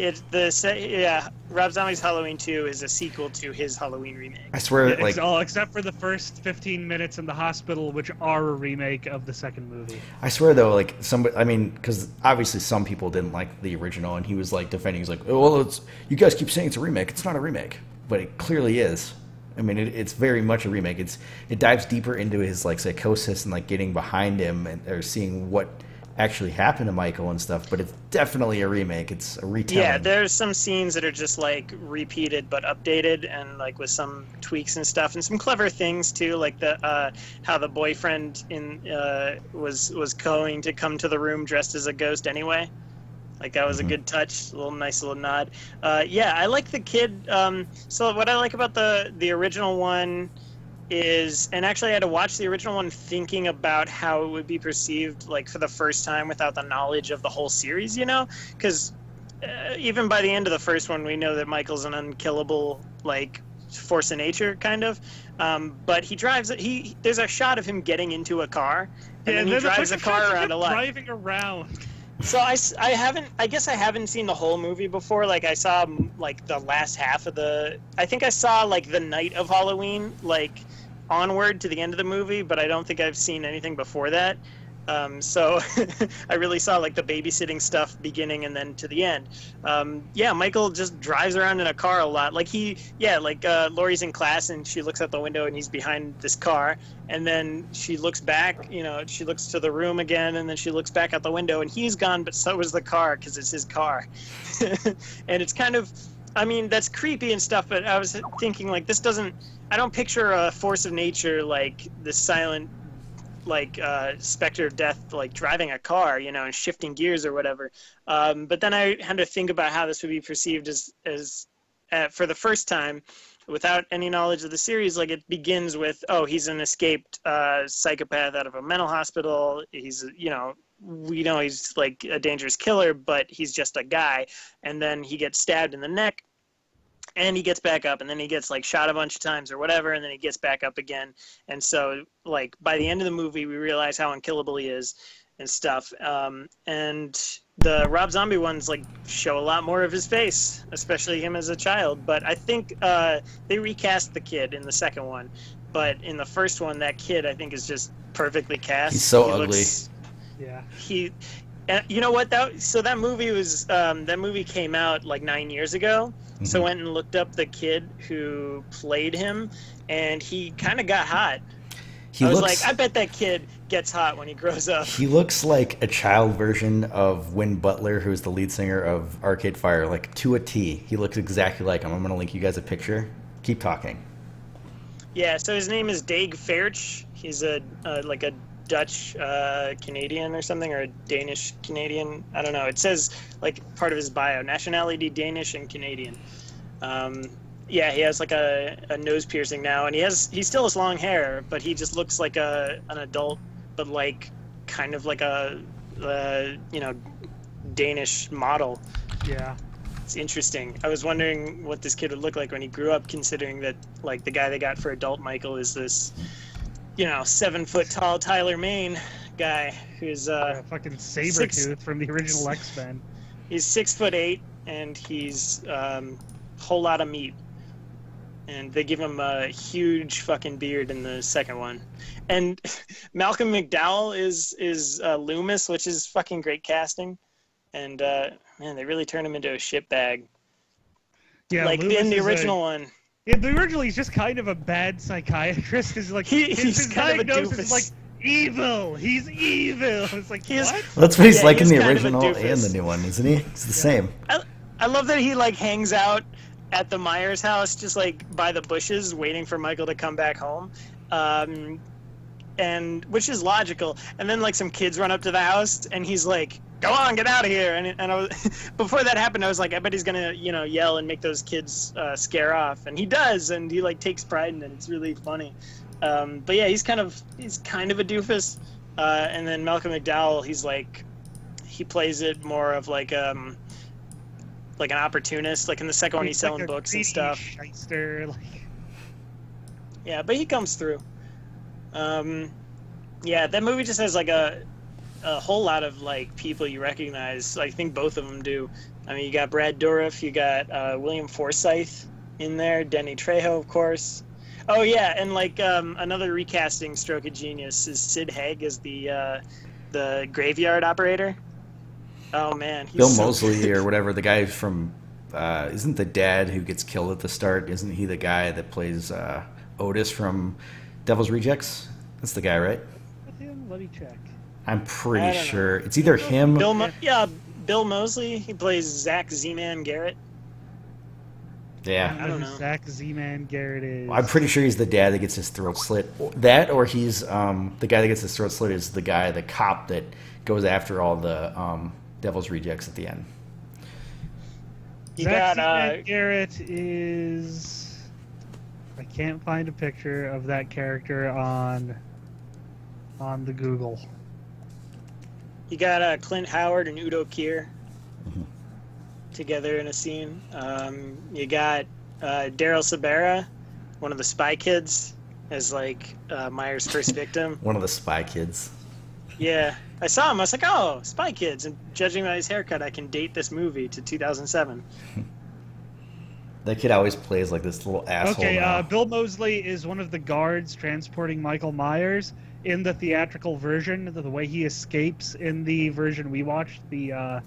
Rob Zombie's Halloween 2 is a sequel to his Halloween remake. I swear, it's all except for the first 15 minutes in the hospital, which are a remake of the second movie. I swear though, like because obviously some people didn't like the original, and he was like defending. He's like, "Oh, well, you guys keep saying it's a remake. It's not a remake, but it clearly is." I mean, it's very much a remake. It dives deeper into his like psychosis and like getting behind him or seeing what actually happened to Michael and stuff. But it's definitely a remake. It's a retelling. Yeah, there's some scenes that are just like repeated but updated and like with some tweaks and stuff and some clever things too, like the how the boyfriend was going to come to the room dressed as a ghost anyway. Like that was a good touch, nice little nod. Yeah, I like the kid. So what I like about the original one is, and actually I had to watch the original one thinking about how it would be perceived like for the first time without the knowledge of the whole series, you know? Because even by the end of the first one, we know that Michael's an unkillable like force of nature, kind of. But he drives. There's a shot of him getting into a car, and then he drives a car around a lot. Driving around. So I guess I haven't seen the whole movie before. Like I saw like the last half of I think I saw like the night of Halloween, like onward to the end of the movie, but I don't think I've seen anything before that. So I really saw like the babysitting stuff beginning and then to the end. Yeah, Michael just drives around in a car a lot. Like Laurie's in class and she looks out the window and he's behind this car. And then she looks back, she looks to the room again and then she looks back out the window and he's gone, but so was the car because it's his car. And it's kind of, I mean, that's creepy and stuff, but I was thinking like I don't picture a force of nature like the silent like specter of death like driving a car, and shifting gears or whatever. But then I had to think about how this would be perceived as for the first time without any knowledge of the series. Like it begins with, he's an escaped psychopath out of a mental hospital. He's, we know he's like a dangerous killer, but he's just a guy. And then he gets stabbed in the neck. And he gets back up, and then he gets like shot a bunch of times or whatever, and then he gets back up again. And so, like by the end of the movie, we realize how unkillable he is and stuff. And the Rob Zombie ones like show a lot more of his face, especially him as a child. But I think they recast the kid in the second one, but in the first one, that kid I think is just perfectly cast. He's so ugly. Yeah. You know what? That movie came out like 9 years ago. Mm-hmm. So I went and looked up the kid who played him, and he kind of got hot. I bet that kid gets hot when he grows up. He looks like a child version of Win Butler, who's the lead singer of Arcade Fire, like to a T. He looks exactly like him. I'm going to link you guys a picture. Keep talking. Yeah, so his name is Dag Faerch. He's like a Dutch Canadian or something, or a Danish Canadian. I don't know. It says like part of his bio, nationality Danish and Canadian. Yeah, he has like a nose piercing now, and he still has long hair, but he just looks like an adult, but like kind of like a Danish model. Yeah. It's interesting. I was wondering what this kid would look like when he grew up, considering that like the guy they got for adult Michael is this 7 foot tall Tyler Mane guy who's fucking Sabretooth from the original X-Men. He's 6'8", and he's whole lot of meat. And they give him a huge fucking beard in the second one. And Malcolm McDowell is Loomis, which is fucking great casting. And man, they really turned him into a shitbag. Yeah, like Loomis in the original one. Yeah, the original he's just kind of a bad psychiatrist because like his kind of a doofus. is like evil. He's evil. It's like what? Well, that's what he's like in the original and the new one, isn't he? It's the same. I love that he like hangs out at the Myers house, just like by the bushes, waiting for Michael to come back home, and which is logical. And then like some kids run up to the house, and he's like, "Go on, get out of here!" And I was, before that happened, I was like, I bet he's gonna yell and make those kids scare off, and he does, and he like takes pride in it. It's really funny. But yeah, he's kind of a doofus. And then Malcolm McDowell, he plays it more of like an opportunist. Like in the second one, he's selling books and stuff. Shyster, Yeah, but he comes through. Yeah, that movie just has like a whole lot of like people you recognize. I think both of them do. I mean, you got Brad Dourif, you got William Forsythe in there, Danny Trejo, of course. Oh yeah, and like another recasting stroke of genius is Sid Haig as the graveyard operator. Oh man, Bill Moseley or whatever, the guy from isn't the dad who gets killed at the start? Isn't he the guy that plays Otis from Devil's Rejects? That's the guy, right? Let me check. I'm pretty sure it's either him. Bill Moseley. He plays Zach Z-Man Garrett. Yeah, I don't know. Zach Z-Man Garrett is. I'm pretty sure he's the dad that gets his throat slit. That, or he's the guy that gets his throat slit is the cop that goes after all the Devil's Rejects at the end. Zach Z-Man Garrett is. I can't find a picture of that character on the Google. You got Clint Howard and Udo Kier together in a scene. You got Daryl Sabera, one of the Spy Kids, as like Myers' first victim. One of the Spy Kids. Yeah, I saw him. I was like, oh, Spy Kids. And judging by his haircut, I can date this movie to 2007. That kid always plays like this little asshole. Okay, Bill Moseley is one of the guards transporting Michael Myers. In the theatrical version, the way he escapes in the version we watched, the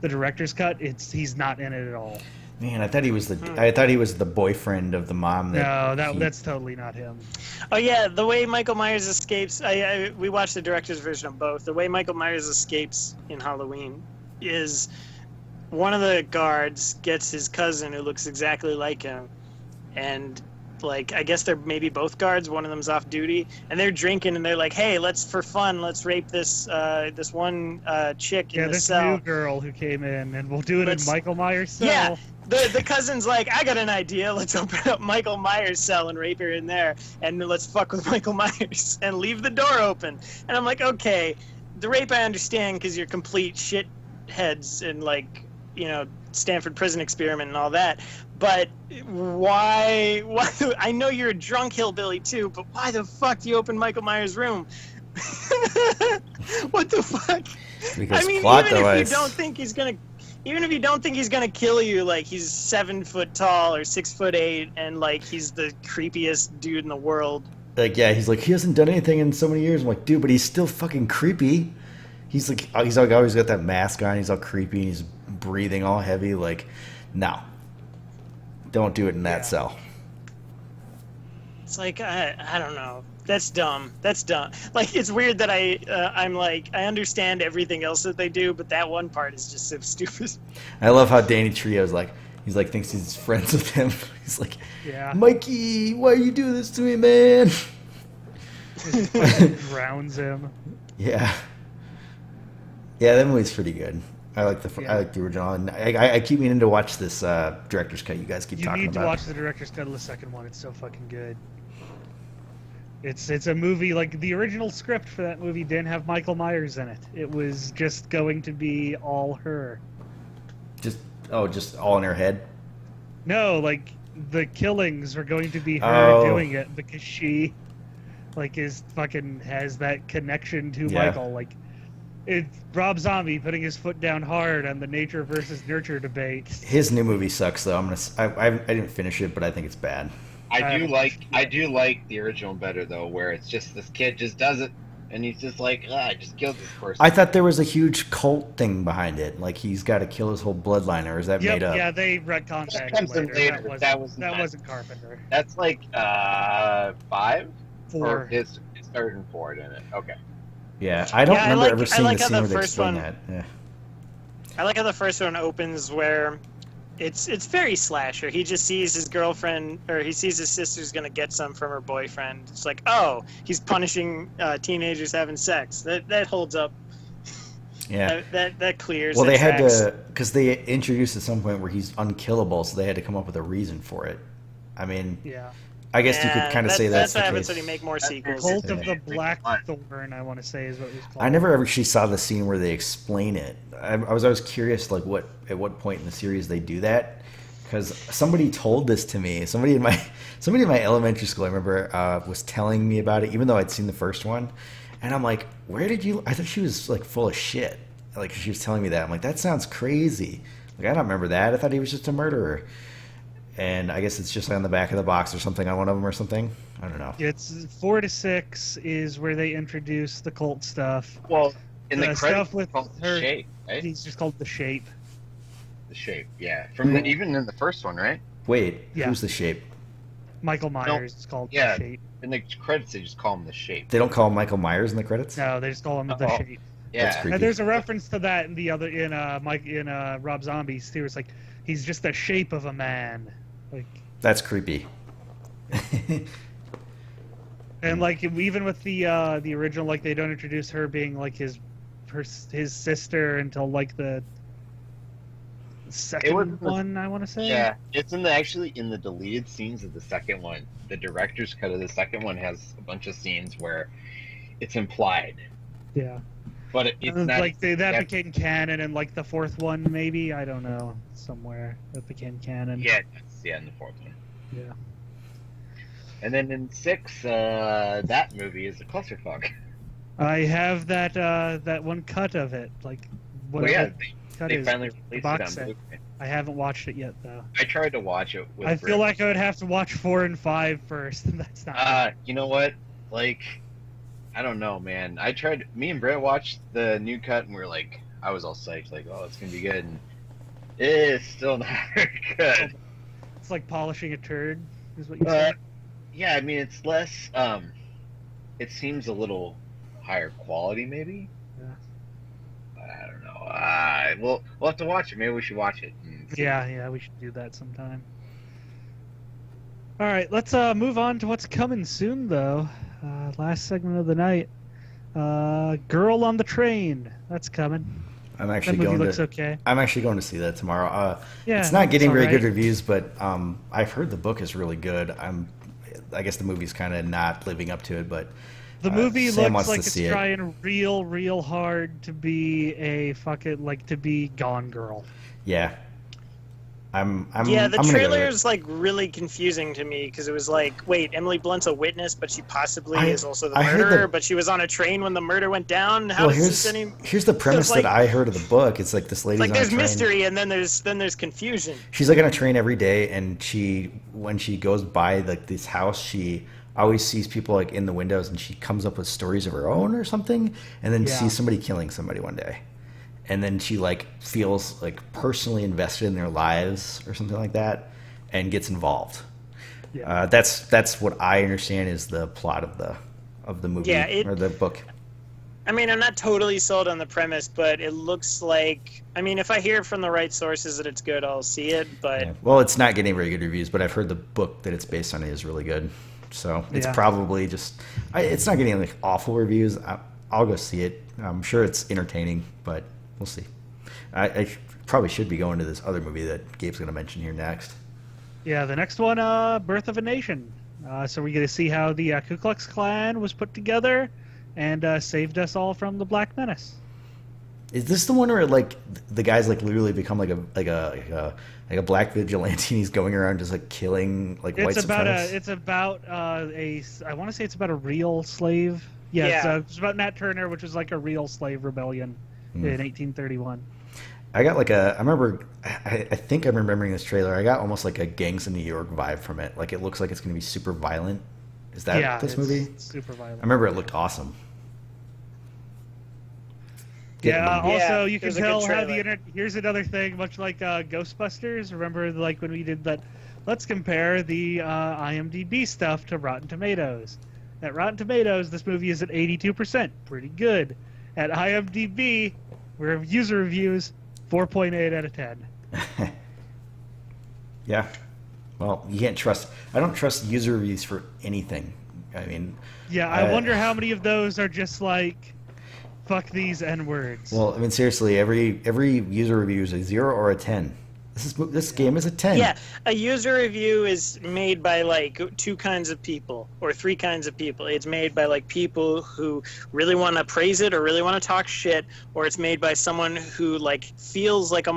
director's cut, he's not in it at all. Man, I thought he was the boyfriend of the mom. That's totally not him. Oh yeah, the way Michael Myers escapes. We watched the director's version of both. The way Michael Myers escapes in Halloween is one of the guards gets his cousin who looks exactly like him, and like I guess they're maybe both guards. One of them's off duty, and they're drinking, and they're like, "Hey, let's rape this one chick in the cell." Yeah, this new girl who came in, and we'll do it in Michael Myers' cell. Yeah, the cousin's like, "I got an idea. Let's open up Michael Myers' cell and rape her in there, and let's fuck with Michael Myers and leave the door open." And I'm like, "Okay, the rape I understand because you're complete shitheads and like, Stanford Prison Experiment and all that." But why? I know you're a drunk hillbilly too, but why the fuck do you open Michael Myers' room? What the fuck? Because plot device. Even if you don't think he's gonna kill you, like he's 7 foot tall or 6'8", and like he's the creepiest dude in the world. Like he's like he hasn't done anything in so many years. I'm like, dude, but he's still fucking creepy. He's like always got that mask on. He's all creepy. And he's breathing all heavy. Like, no. Don't do it in that cell. It's like I don't know. That's dumb. Like it's weird that I'm like I understand everything else that they do, but that one part is just so stupid. I love how Danny Trejo's like thinks he's friends with him. He's like, yeah, Mikey, why you do this to me, man? Just drowns him. Yeah, that movie's pretty good. I like the original, and I keep meaning to watch this director's cut. You guys keep talking about. You need to watch the director's cut of the second one. It's so fucking good. It's a movie like the original script for that movie didn't have Michael Myers in it. It was just going to be all her. Just all in her head. No, like the killings were going to be her doing it because she, like, has that connection to Michael, like. It's Rob Zombie putting his foot down hard on the nature versus nurture debate. His new movie sucks, though. I didn't finish it, but I think it's bad. I do like the original better, though, where it's just this kid just does it, and he's just like, I just killed this person. I thought there was a huge cult thing behind it, like he's got to kill his whole bloodline, or is that made up? Yeah, they retconned that later. That wasn't Carpenter. That's like 5? 4. Or his third and 4 in it. Okay. Yeah, I don't remember ever seeing the scene where they explain that. Yeah. I like how the first one opens where it's very slasher. He just sees his girlfriend, or he sees his sister's gonna get some from her boyfriend. It's like, oh, he's punishing teenagers having sex. That holds up. Yeah. That clears. Well, they had to, because they introduced at some point where he's unkillable, so they had to come up with a reason for it. I mean. Yeah. I guess you could kind of say that's what the happens case. when you make more sequels. Cult of the Blackthorn, I want to say, is what it was called. I never actually saw the scene where they explain it. I was always curious, like, at what point in the series they do that, because somebody told this to me. Somebody in my elementary school, I remember, was telling me about it, even though I'd seen the first one, and I'm like, where did you? I thought she was like full of shit. Like she was telling me that. I'm like, that sounds crazy. Like I don't remember that. I thought he was just a murderer. And I guess it's just on the back of the box or something on one of them or something. I don't know. It's 4 to 6 is where they introduce the cult stuff. Well, in the stuff with her, Shape, right? He's just called The Shape. The Shape, yeah. From the, even in the first one, right? Wait, Yeah. who's The Shape? Michael Myers is called Yeah. The Shape. In the credits, they just call him The Shape. They don't call him Michael Myers in the credits? No, they just call him The Oh. Shape. Yeah. That's creepy. And there's a reference to that in the other in Rob Zombie's too. It's like he's just the shape of a man, like. That's creepy. And like even with the original, like they don't introduce her being like his sister until like the second one, I want to say. Yeah, it's actually in the deleted scenes of the second one. The director's cut of the second one has a bunch of scenes where it's implied. Yeah. But it's not like that became canon in like the fourth one, maybe, I don't know, somewhere that became canon. Yeah, in the fourth one. Yeah. And then in 6, that movie is a clusterfuck. I have that one cut of it, like whatever they finally released it on set. Blu-ray. I haven't watched it yet though. I tried to watch it with I feel like I would have to watch 4 and 5 first, and that's not. You know what? Like, I don't know, man. Me and Brett watched the new cut, and we were like, I was all psyched, like, oh, it's gonna be good, and it's still not very good. It's like polishing a turd, is what you said. Yeah, I mean, it's less. It seems a little higher quality, maybe. Yeah. I don't know. We'll have to watch it. Maybe we should watch it. Yeah, we should do that sometime. All right, let's move on to what's coming soon, though. Last segment of the night. Girl on the Train. That's coming. I'm actually that movie going looks to. Okay. I'm actually going to see that tomorrow. Yeah, it's not getting very right. good reviews, but I've heard the book is really good. I guess the movie's kind of not living up to it, but the movie Sam looks wants like to it's see trying real hard to be a to be Gone Girl. Yeah. I'm the I'm trailer is like really confusing to me because it was like, wait, Emily Blunt's a witness, but she possibly is also the murderer. But she was on a train when the murder went down. Here's the premise that I heard of the book. It's like this lady's on a train. There's mystery and then there's confusion. She's like on a train every day, and when she goes by like this house, she always sees people like in the windows, and she comes up with stories of her own or something, and then sees somebody killing somebody one day. And then she like feels like personally invested in their lives or something like that, and gets involved. Yeah. That's what I understand is the plot of the movie or the book. I mean, I'm not totally sold on the premise, but it looks like. I mean, if I hear from the right sources that it's good, I'll see it. But well, it's not getting very good reviews, but I've heard the book that it's based on is really good. So it's probably just. It's not getting like awful reviews. I'll go see it. I'm sure it's entertaining, but. We'll see. I probably should be going to this other movie that Gabe's going to mention here next. Yeah, the next one, Birth of a Nation. So we're going to see how the Ku Klux Klan was put together and saved us all from the Black Menace. Is this the one where like the guys like literally become like a black vigilante and he's going around just like killing like white supremacists? It's about I want to say it's about a real slave. Yeah. It's about Nat Turner, which was like a real slave rebellion. In 1831. I got like I remember, I think I'm remembering this trailer. I got almost like a Gangs of New York vibe from it. Like it looks like it's going to be super violent. Is that this movie? It's super violent. I remember it looked awesome. Also you can tell how the internet. Here's another thing, much like Ghostbusters. Remember, like when we did that. Let's compare the IMDb stuff to Rotten Tomatoes. At Rotten Tomatoes, this movie is at 82%. Pretty good. At IMDb, where user reviews, 4.8 out of 10. Yeah. Well, you can't trust. I don't trust user reviews for anything. I mean. Yeah, I wonder how many of those are just like, fuck these N-words. Well, I mean, seriously, every user review is a 0 or a 10. This game is a 10. Yeah, a user review is made by like 2 kinds of people or 3 kinds of people. It's made by like people who really want to praise it or really want to talk shit, or it's made by someone who like feels like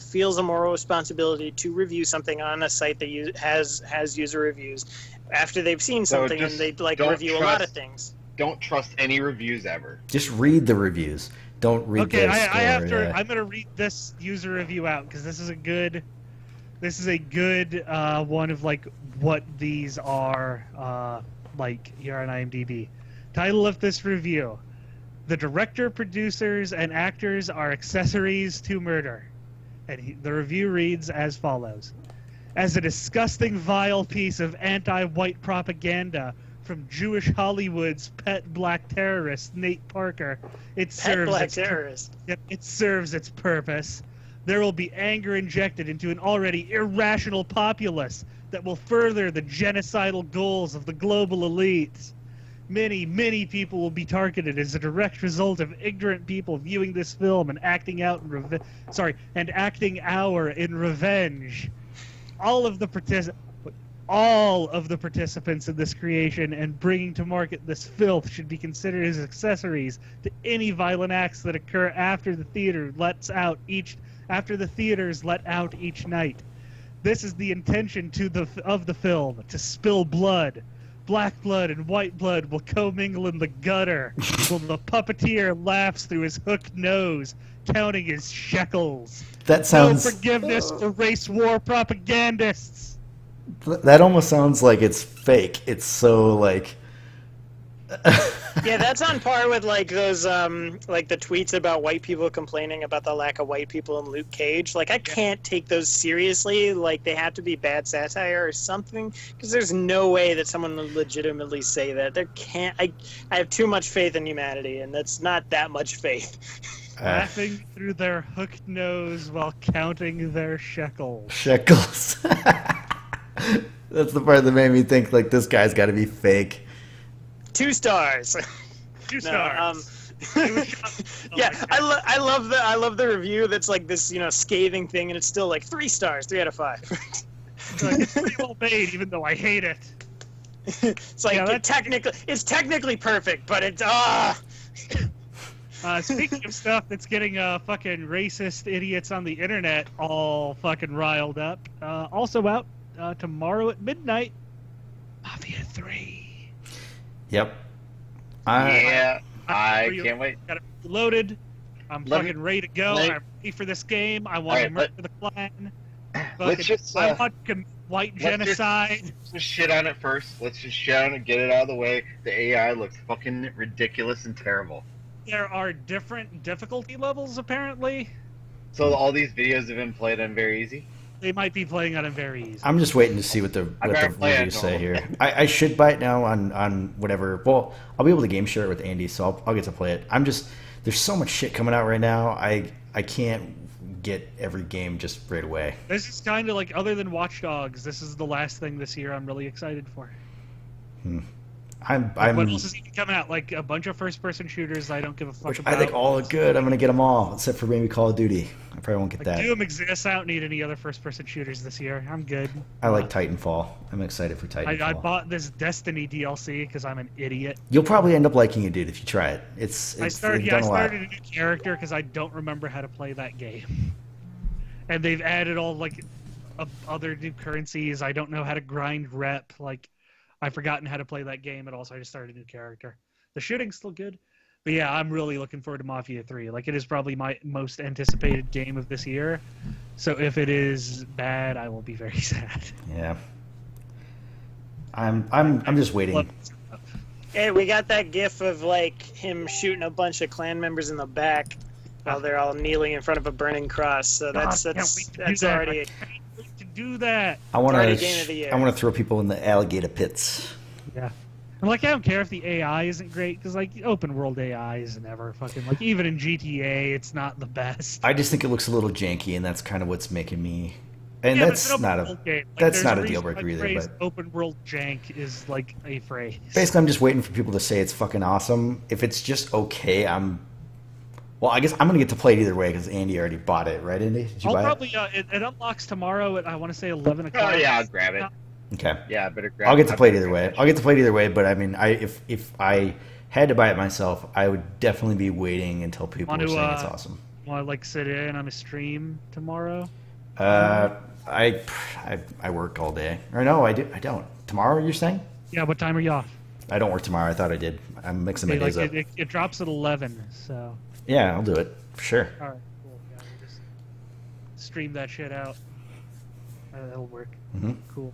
feels a moral responsibility to review something on a site that has user reviews after they've seen something and they like review a lot of things. Don't trust any reviews ever. Just read the reviews. Don't read. Okay, I have to. I'm gonna read this user review out because this is a good one of like what these are like here on IMDb. Title of this review: The director, producers, and actors are accessories to murder. And the review reads as follows. As a disgusting, vile piece of anti-white propaganda from Jewish Hollywood's pet black terrorist, Nate Parker, it serves its purpose. There will be anger injected into an already irrational populace that will further the genocidal goals of the global elites. Many, many people will be targeted as a direct result of ignorant people viewing this film and acting out in revenge. All of the participants in this creation and bringing to market this filth should be considered as accessories to any violent acts that occur after the theaters let out each night. This is the intention of the film, to spill blood. Black blood and white blood will commingle in the gutter while the puppeteer laughs through his hooked nose, counting his shekels. That sounds... No forgiveness for race war propagandists. That almost sounds like it's fake. It's so, like... Yeah, that's on par with like those like the tweets about white people complaining about the lack of white people in Luke Cage. Like, I can't take those seriously. Like, they have to be bad satire or something, because there's no way that someone would legitimately say that. There can't. I have too much faith in humanity, and that's not that much faith. Laughing through their hooked nose while counting their shekels. Shekels. That's the part that made me think, like, this guy's got to be fake. 2 stars. 2 stars. Yeah, I love the review that's like this, you know, scathing thing, and it's still like 3 stars, 3 out of 5. Like, it's pretty well made, even though I hate it. It's like, yeah, it's technically perfect, but it's speaking of stuff that's getting fucking racist idiots on the internet all fucking riled up, also out tomorrow at midnight, Mafia 3. Yep. I can't wait. Got it loaded. I'm fucking ready to go. I'm ready for this game. I want to murder the clan. Let's just, I want white genocide. Let's just shit on it first. Let's just shit on it, get it out of the way. The AI looks fucking ridiculous and terrible. There are different difficulty levels, apparently. So all these videos have been played on very easy? They might be playing on it very easy. I'm just waiting to see what the reviews say here. I should buy it now on whatever. Well, I'll be able to game share it with Andy, so I'll get to play it. There's so much shit coming out right now. I can't get every game just right away. This is kind of like, other than Watch Dogs, this is the last thing this year I'm really excited for. What else is even coming out? Like a bunch of first-person shooters I don't give a fuck about. I think all are good. I'm gonna get them all, except for maybe Call of Duty. I probably won't get that. Doom exists. I don't need any other first-person shooters this year. I'm good. I like Titanfall. I'm excited for Titanfall. I bought this Destiny DLC because I'm an idiot. You'll probably end up liking it, dude, if you try it. I started a new character because I don't remember how to play that game. And they've added all, like, other new currencies. I don't know how to grind rep. Like, I've forgotten how to play that game at all, so I just started a new character. The shooting's still good. But yeah, I'm really looking forward to Mafia 3. Like, it is probably my most anticipated game of this year. So if it is bad, I will be very sad. Yeah. I'm just waiting. Hey, we got that gif of, like, him shooting a bunch of clan members in the back while they're all kneeling in front of a burning cross. So that's already... to do that. I want to throw people in the alligator pits. Yeah. And, like, I don't care if the AI isn't great, because, like, open world AI is never fucking, like, even in GTA, it's not the best. I just think it looks a little janky, and that's kind of what's making me... And yeah, that's not a deal breaker either. But open world jank is like a phrase. Basically, I'm just waiting for people to say it's fucking awesome. If it's just okay, well, I guess I'm gonna get to play it either way because Andy already bought it, right, Andy? Did you buy it? It unlocks tomorrow at, I want to say, 11 o'clock. Oh yeah, I'll grab it. Okay. Yeah, I better grab it. I'll get to play it either way. But I mean, if I had to buy it myself, I would definitely be waiting until people were saying it's awesome. Want to like sit in on a stream tomorrow? I work all day. Or no, I don't. Tomorrow, you're saying? Yeah. What time are you off? I don't work tomorrow. I thought I did. I'm mixing my days up. It drops at 11, so. Yeah, I'll do it for sure. All right, cool. Yeah, we'll just stream that shit out. That'll work. Mm-hmm. Cool.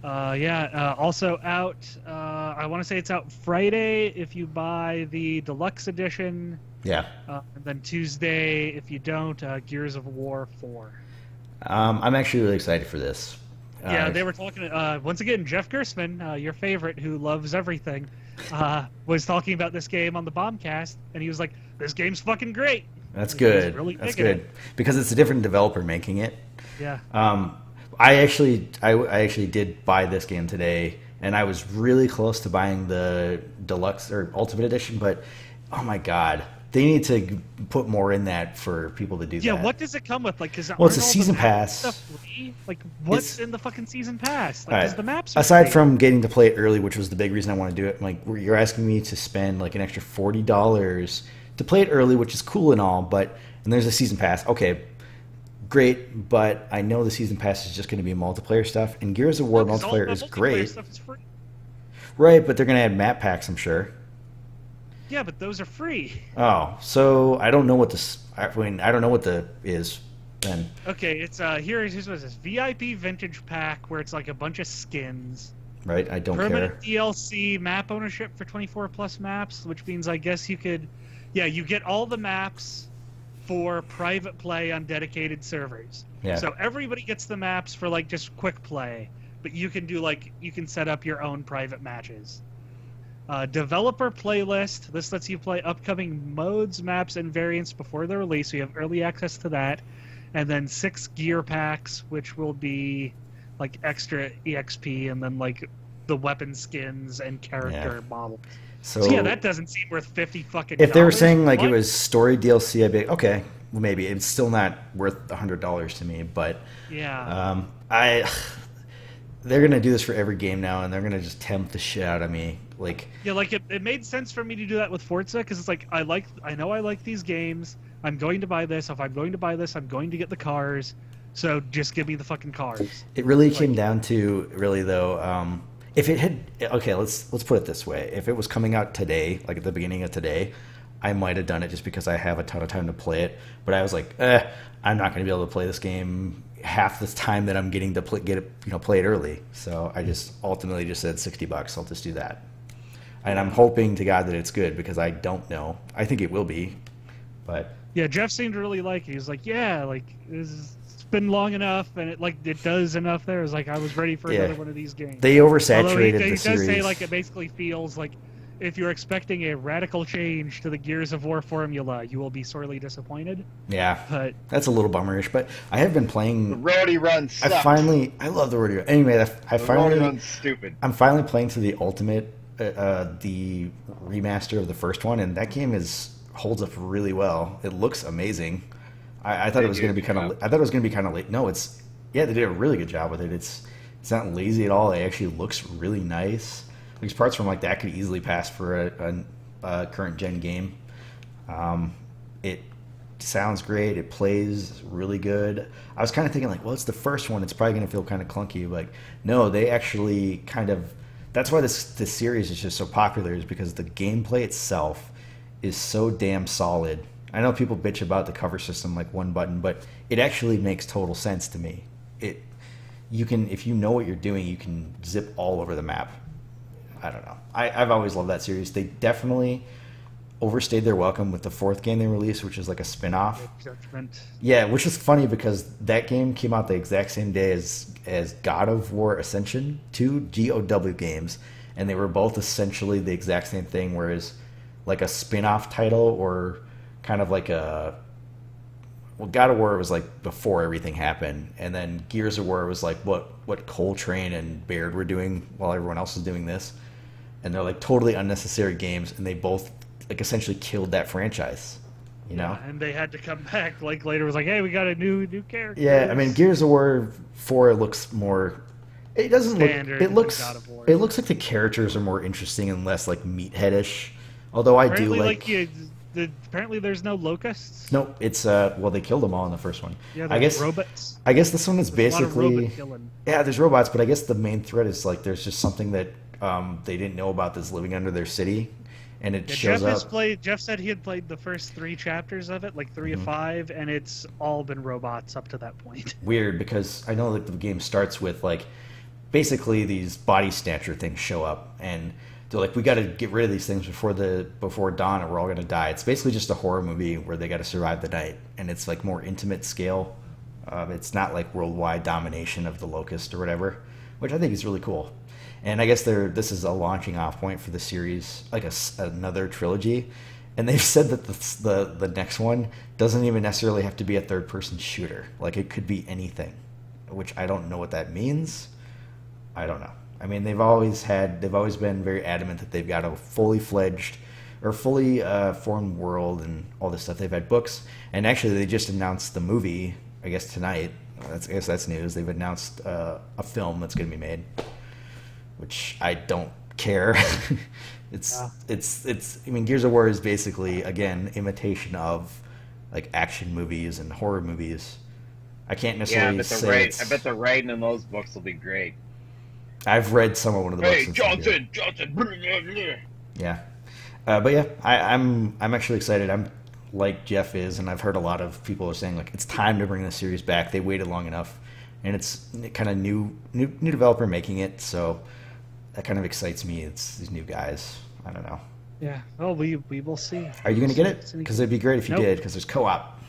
Also out, I want to say it's out Friday if you buy the deluxe edition. Yeah. And then Tuesday, if you don't, Gears of War 4. I'm actually really excited for this. Yeah, they were talking, once again, Jeff Gerstmann, your favorite, who loves everything, was talking about this game on the Bombcast, and he was like, this game's fucking great. That's good. Really That's good. Because it's a different developer making it. Yeah. I actually did buy this game today, and I was really close to buying the deluxe or ultimate edition, but oh my god, they need to put more in that for people to do that. Yeah, what does it come with? Like, it's a season pass. Free? Like, what's in the fucking season pass? Like, right. The maps aside from getting to play it early, which was the big reason I want to do it, like you're asking me to spend like an extra $40 to play it early, which is cool and all, and there's a season pass. Okay. Great, but I know the season pass is just going to be multiplayer stuff, and Gears of War multiplayer is great. Stuff is free. Right, but they're going to add map packs, I'm sure. Yeah, but those are free. Oh, so I don't know what this. I don't know what the is then. Okay, it's here's what it says: VIP Vintage Pack, where it's like a bunch of skins. Right, I don't Permanent care. DLC map ownership for 24 plus maps, which means I guess you could, you get all the maps for private play on dedicated servers. Yeah. So everybody gets the maps for like just quick play, but you can do you can set up your own private matches. Developer playlist. This lets you play upcoming modes, maps, and variants before they're released, so you have early access to that. And then 6 gear packs, which will be like extra EXP, and then like the weapon skins and character models. So that doesn't seem worth 50 fucking. If they were saying like it was story DLC, I'd be okay. Well, maybe it's still not worth $100 to me, but yeah, they're gonna do this for every game now, and they're gonna just tempt the shit out of me. Like it made sense for me to do that with Forza because it's like I know I like these games. I'm going to buy this. If I'm going to buy this, I'm going to get the cars. So just give me the fucking cars. It really came down to though. If it had let's put it this way: if it was coming out today, like at the beginning of today, I might have done it just because I have a ton of time to play it. But I was like, I'm not going to be able to play this game half the time that I'm getting to play it early. So I just ultimately just said $60. I'll just do that, and I'm hoping to God that it's good because I don't know. I think it will be, but yeah, Jeff seemed to really like it. He was like, it's been long enough, and it does enough there. It's like I was ready for another one of these games. They oversaturated the series. He does say like it basically feels like if you're expecting a radical change to the Gears of War formula, you will be sorely disappointed. Yeah, but that's a little bummerish. But I have been playing. The roadie run sucks. I love the roadie run. Anyway, roadie run's stupid. I'm finally playing to the ultimate, the remaster of the first one, and that game holds up really well. It looks amazing. I thought it was going to be kind of. I thought it was going to be kind of late. No, they did a really good job with it. It's not lazy at all. It actually looks really nice. There's parts from that could easily pass for a current gen game. It sounds great. It plays really good. I was kind of thinking it's the first one. It's probably going to feel kind of clunky. No, they actually kind of. That's why this series is just so popular, is because the gameplay itself is so damn solid. I know people bitch about the cover system, like one button, but it actually makes total sense to me. You can, if you know what you're doing, you can zip all over the map. I don't know. I've always loved that series. They definitely overstayed their welcome with the 4th game they released, which is like a spin-off. Judgment. Yeah, which is funny because that game came out the exact same day as God of War Ascension, 2 GOW games, and they were both essentially the exact same thing, whereas like a spin-off title or kind of like God of War was like before everything happened, and then Gears of War was like what Coltrane and Baird were doing while everyone else was doing this, and they're like totally unnecessary games, and they both like essentially killed that franchise, you know. And they had to come back later. It was like, hey, we got a new character. Yeah, I mean Gears of War 4 looks more. It doesn't standard. It looks like the characters are more interesting and less like meatheadish. Although apparently, apparently there's no locusts. No, it's they killed them all in the first one. Yeah, I guess robots. I guess this one is basically there's robots, but I guess the main threat is there's just something that they didn't know about that's living under their city, and it shows up. Jeff said he had played the first 3 chapters of it, 3 of 5, and it's all been robots up to that point. Weird, because I know the game starts with basically these body snatcher things show up, and they're like, we got to get rid of these things before dawn, or we're all gonna die. It's basically just a horror movie where they got to survive the night, and it's like more intimate scale. It's not like worldwide domination of the locust or whatever, which I think is really cool. And I guess this is a launching off point for the series, like another trilogy. And they've said that the next one doesn't even necessarily have to be a third-person shooter. Like, it could be anything, which I don't know what that means. I don't know. I mean, they've always been very adamant that they've got a fully fledged or fully formed world and all this stuff. They've had books, and actually they just announced the movie, I guess tonight. I guess that's news. They've announced a film that's going to be made, which I don't care. It's I mean, Gears of War is basically, again, imitation of like action movies and horror movies. I can't necessarily say I bet the writing in those books will be great. I've read some of one of the books. Hey, Johnson. Yeah, but yeah, I'm actually excited. I'm like Jeff is, and I've heard a lot of people are saying like it's time to bring the series back. They waited long enough, and it's kind of new developer making it, so that kind of excites me. It's these new guys. I don't know. Yeah. Well, we will see. Are you gonna get it? Because it'd be great if you did. Because there's co-op.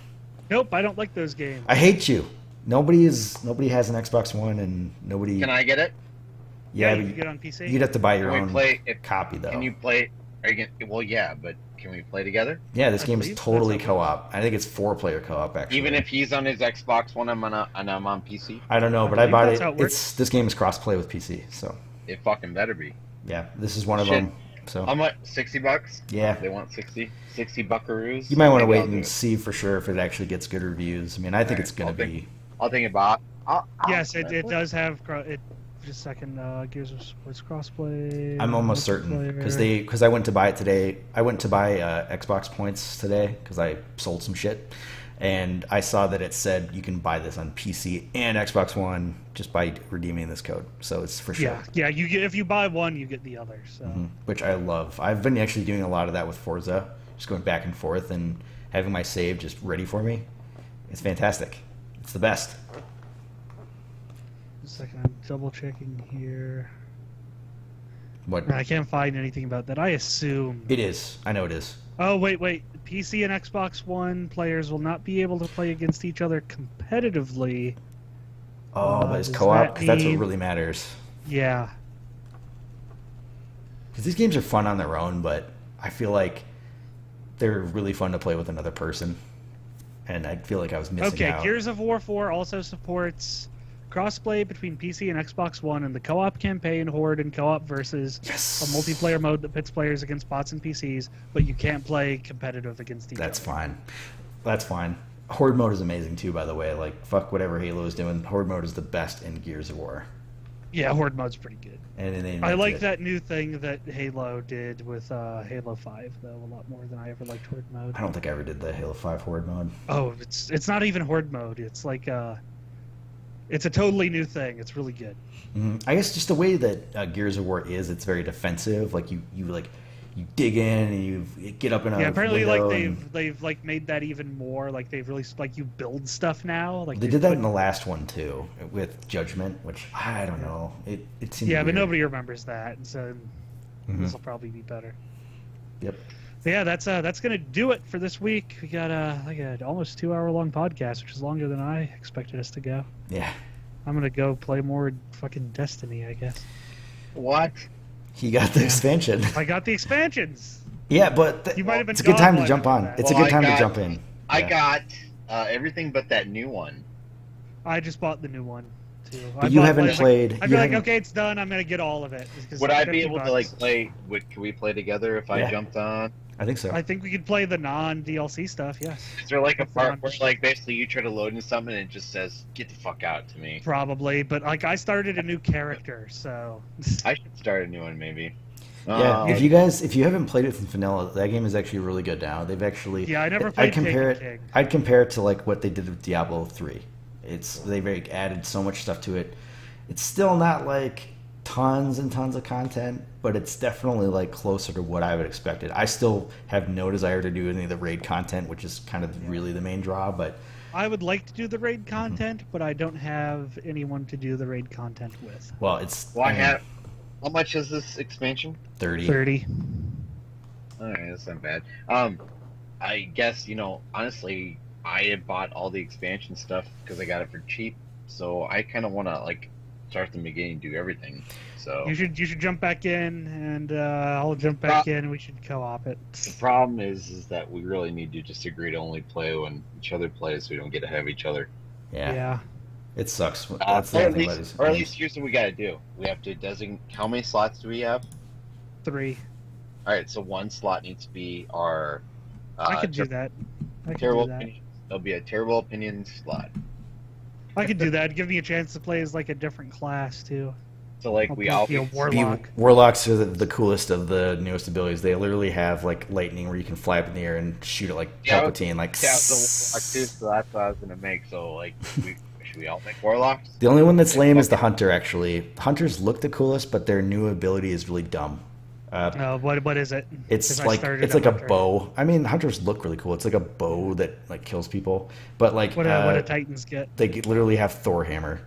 Nope, I don't like those games. I hate you. Nobody has an Xbox One, and nobody. Can I get it? Yeah, you can get it on PC. You'd have to buy your own copy, though. Can you play? Are you gonna? Well, yeah, but can we play together? Yeah, this game is totally co-op. I think it's 4-player co-op actually. Even if he's on his Xbox One, and I'm on PC. I don't know, but I bought it. This game is cross-play with PC, so. It fucking better be. Yeah, this is one of them. So. How much? $60? Yeah. They want 60 buckaroos. You might want to wait and see for sure if it actually gets good reviews. I mean, I think it's gonna be. I'll think about. Yes, it does have it. Just a second, Gears of Sports crossplay. I'm almost certain because I went to buy it today. I went to buy Xbox points today because I sold some shit, and I saw that it said you can buy this on PC and Xbox One just by redeeming this code. So it's for sure. Yeah. You get, if you buy one, you get the other. So. Which I love. I've been actually doing a lot of that with Forza, just going back and forth and having my save just ready for me. It's fantastic. It's the best. A second, I'm double checking here. What? I can't find anything about that. I assume it is. I know it is. Oh wait. PC and Xbox One players will not be able to play against each other competitively. Oh, but it's co-op because that's what really matters. Yeah. Because these games are fun on their own, but I feel like they're really fun to play with another person, and I feel like I was missing out. Okay, Gears of War 4 also supports crossplay between PC and Xbox One and the co-op campaign, Horde, and co-op versus a multiplayer mode that pits players against bots and PCs, but you can't play competitive against each other. That's fine. Horde mode is amazing too, by the way. Like, fuck whatever Halo is doing. Horde mode is the best in Gears of War. Yeah, Horde mode's pretty good. And I like that new thing that Halo did with Halo 5, though, a lot more than I ever liked Horde mode. I don't think I ever did the Halo 5 Horde mode. Oh, it's not even Horde mode. It's like it's a totally new thing. It's really good. I guess just the way that Gears of War is, it's very defensive. Like you dig in and you get up in a apparently like they've like made that even more. Like they've really like you build stuff now. Like they did that in the last one too with Judgment, which I don't know. It seems weird. But nobody remembers that, and so this will probably be better. Yep. But yeah, that's gonna do it for this week. We got like an almost 2-hour-long podcast, which is longer than I expected us to go. Yeah. I'm gonna go play more fucking Destiny, I guess. What? He got the expansion. I got the expansions. Yeah, but you might have been it's a good time to jump on. It's a good time to jump in. I got everything but that new one. I just bought the new one too. But you haven't played. I'd be like, okay, it's done. I'm gonna get all of it. Would I be able to like play? Can we play together if I jumped on? I think so. I think we could play the non-DLC stuff. Yes. Is there like a part where like basically you try to load into something and it just says "get the fuck out" to me? Probably, but like I started a new character, so I should start a new one maybe. Yeah, if you haven't played it from vanilla, that game is actually really good now. They've actually I never played King. I'd compare it to like what they did with Diablo 3. They've added so much stuff to it. It's still not like tons and tons of content, but it's definitely like closer to what I would expected. I still have no desire to do any of the raid content, which is kind of really the main draw, but I would like to do the raid content, but I don't have anyone to do the raid content with. Well, it's. Well, how much is this expansion? 30. 30. Alright, that's not bad. I guess, honestly, I had bought all the expansion stuff because I got it for cheap, so I kind of want to, start from the beginning and do everything. So you should jump back in, and I'll jump back in, and we should co-op it. The problem is that we really need to just agree to only play when each other plays, so we don't get ahead of each other. Yeah. It sucks. That's or at least here's what we got to do. We have to designate. How many slots do we have? 3. All right, so 1 slot needs to be our. I could do that. Terrible opinions. There'll be a terrible opinions slot. I could do that. Give me a chance to play as a different class too. So we all be a warlock. Warlocks are the coolest of the newest abilities. They literally have lightning where you can fly up in the air and shoot it like Palpatine. Yeah, the warlock too. So that's what I was gonna make. So should we all make warlocks? The only one that's lame is the hunter. Actually, hunters look the coolest, but their new ability is really dumb. What is it? It's like a bow. I mean, hunters look really cool. It's like a bow that kills people. But what do Titans get? They literally have Thor hammer.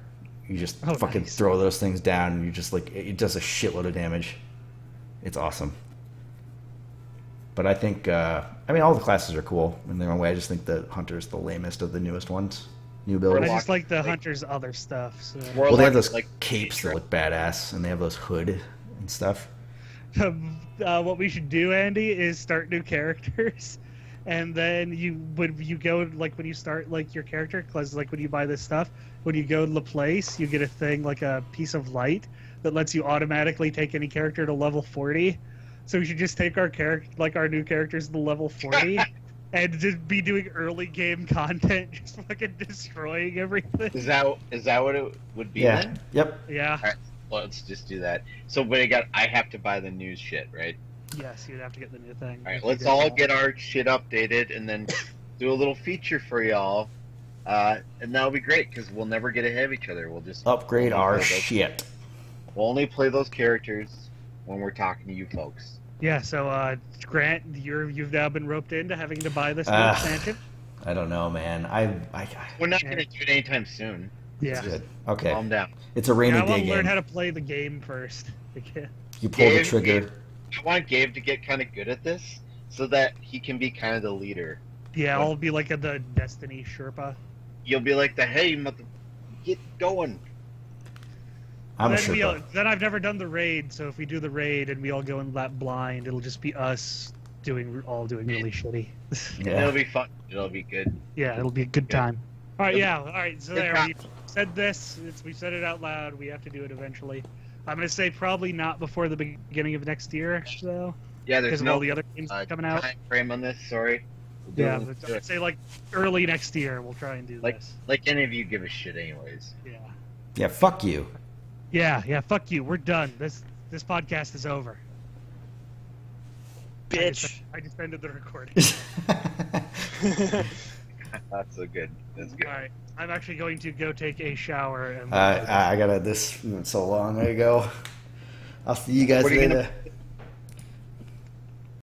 You just fucking throw those things down, and you just it does a shitload of damage. It's awesome. But I think all the classes are cool in their own way. I just think the hunter's the lamest of the newest ones. New abilities. I just like the hunter's other stuff. So. Well, they have those capes that look badass, and they have those hood and stuff. What we should do, Andy, is start new characters, and then when you start your character, because when you buy this stuff, when you go to the place, you get a thing like a piece of light that lets you automatically take any character to level 40. So we should just take our our new characters to level 40, and just be doing early game content, just fucking destroying everything. Is that what it would be? Yeah. Then? Yep. Yeah. All right. Well, let's just do that. So, I have to buy the new shit, right? Yes, you'd have to get the new thing. All right, let's all get our shit updated and then do a little feature for y'all, and that'll be great because we'll never get ahead of each other. We'll just upgrade our shit. We'll only play those characters when we're talking to you folks. Yeah. So, Grant, you've now been roped into having to buy this new expansion. I don't know, man. We're not going to do it anytime soon. Yeah. Good. Okay. Calm down. It's a rainy day game. Learn how to play the game first. You pull the trigger. I want Gabe to get kind of good at this so that he can be kind of the leader. Yeah, I'll be like the Destiny Sherpa. You'll be like hey, get going. I'm a Sherpa. Then I've never done the raid, so if we do the raid and we all go in that blind, it'll just be us doing really shitty. Yeah. It'll be fun. It'll be good. Yeah, it'll be a good time. All right, yeah. All right, so there. We said this. We said it out loud. We have to do it eventually. I'm going to say probably not before the beginning of next year, though. Yeah, there's no all the other games coming out. Time frame on this. Sorry. Yeah, I'd say early next year. We'll try and do this. Like any of you give a shit, anyways. Yeah. Yeah. Fuck you. Yeah. Fuck you. We're done. This podcast is over. Bitch. I just ended the recording. That's so good. That's good. All right, I'm actually going to go take a shower. And I gotta. This went so long. There you go. I'll see you guys later.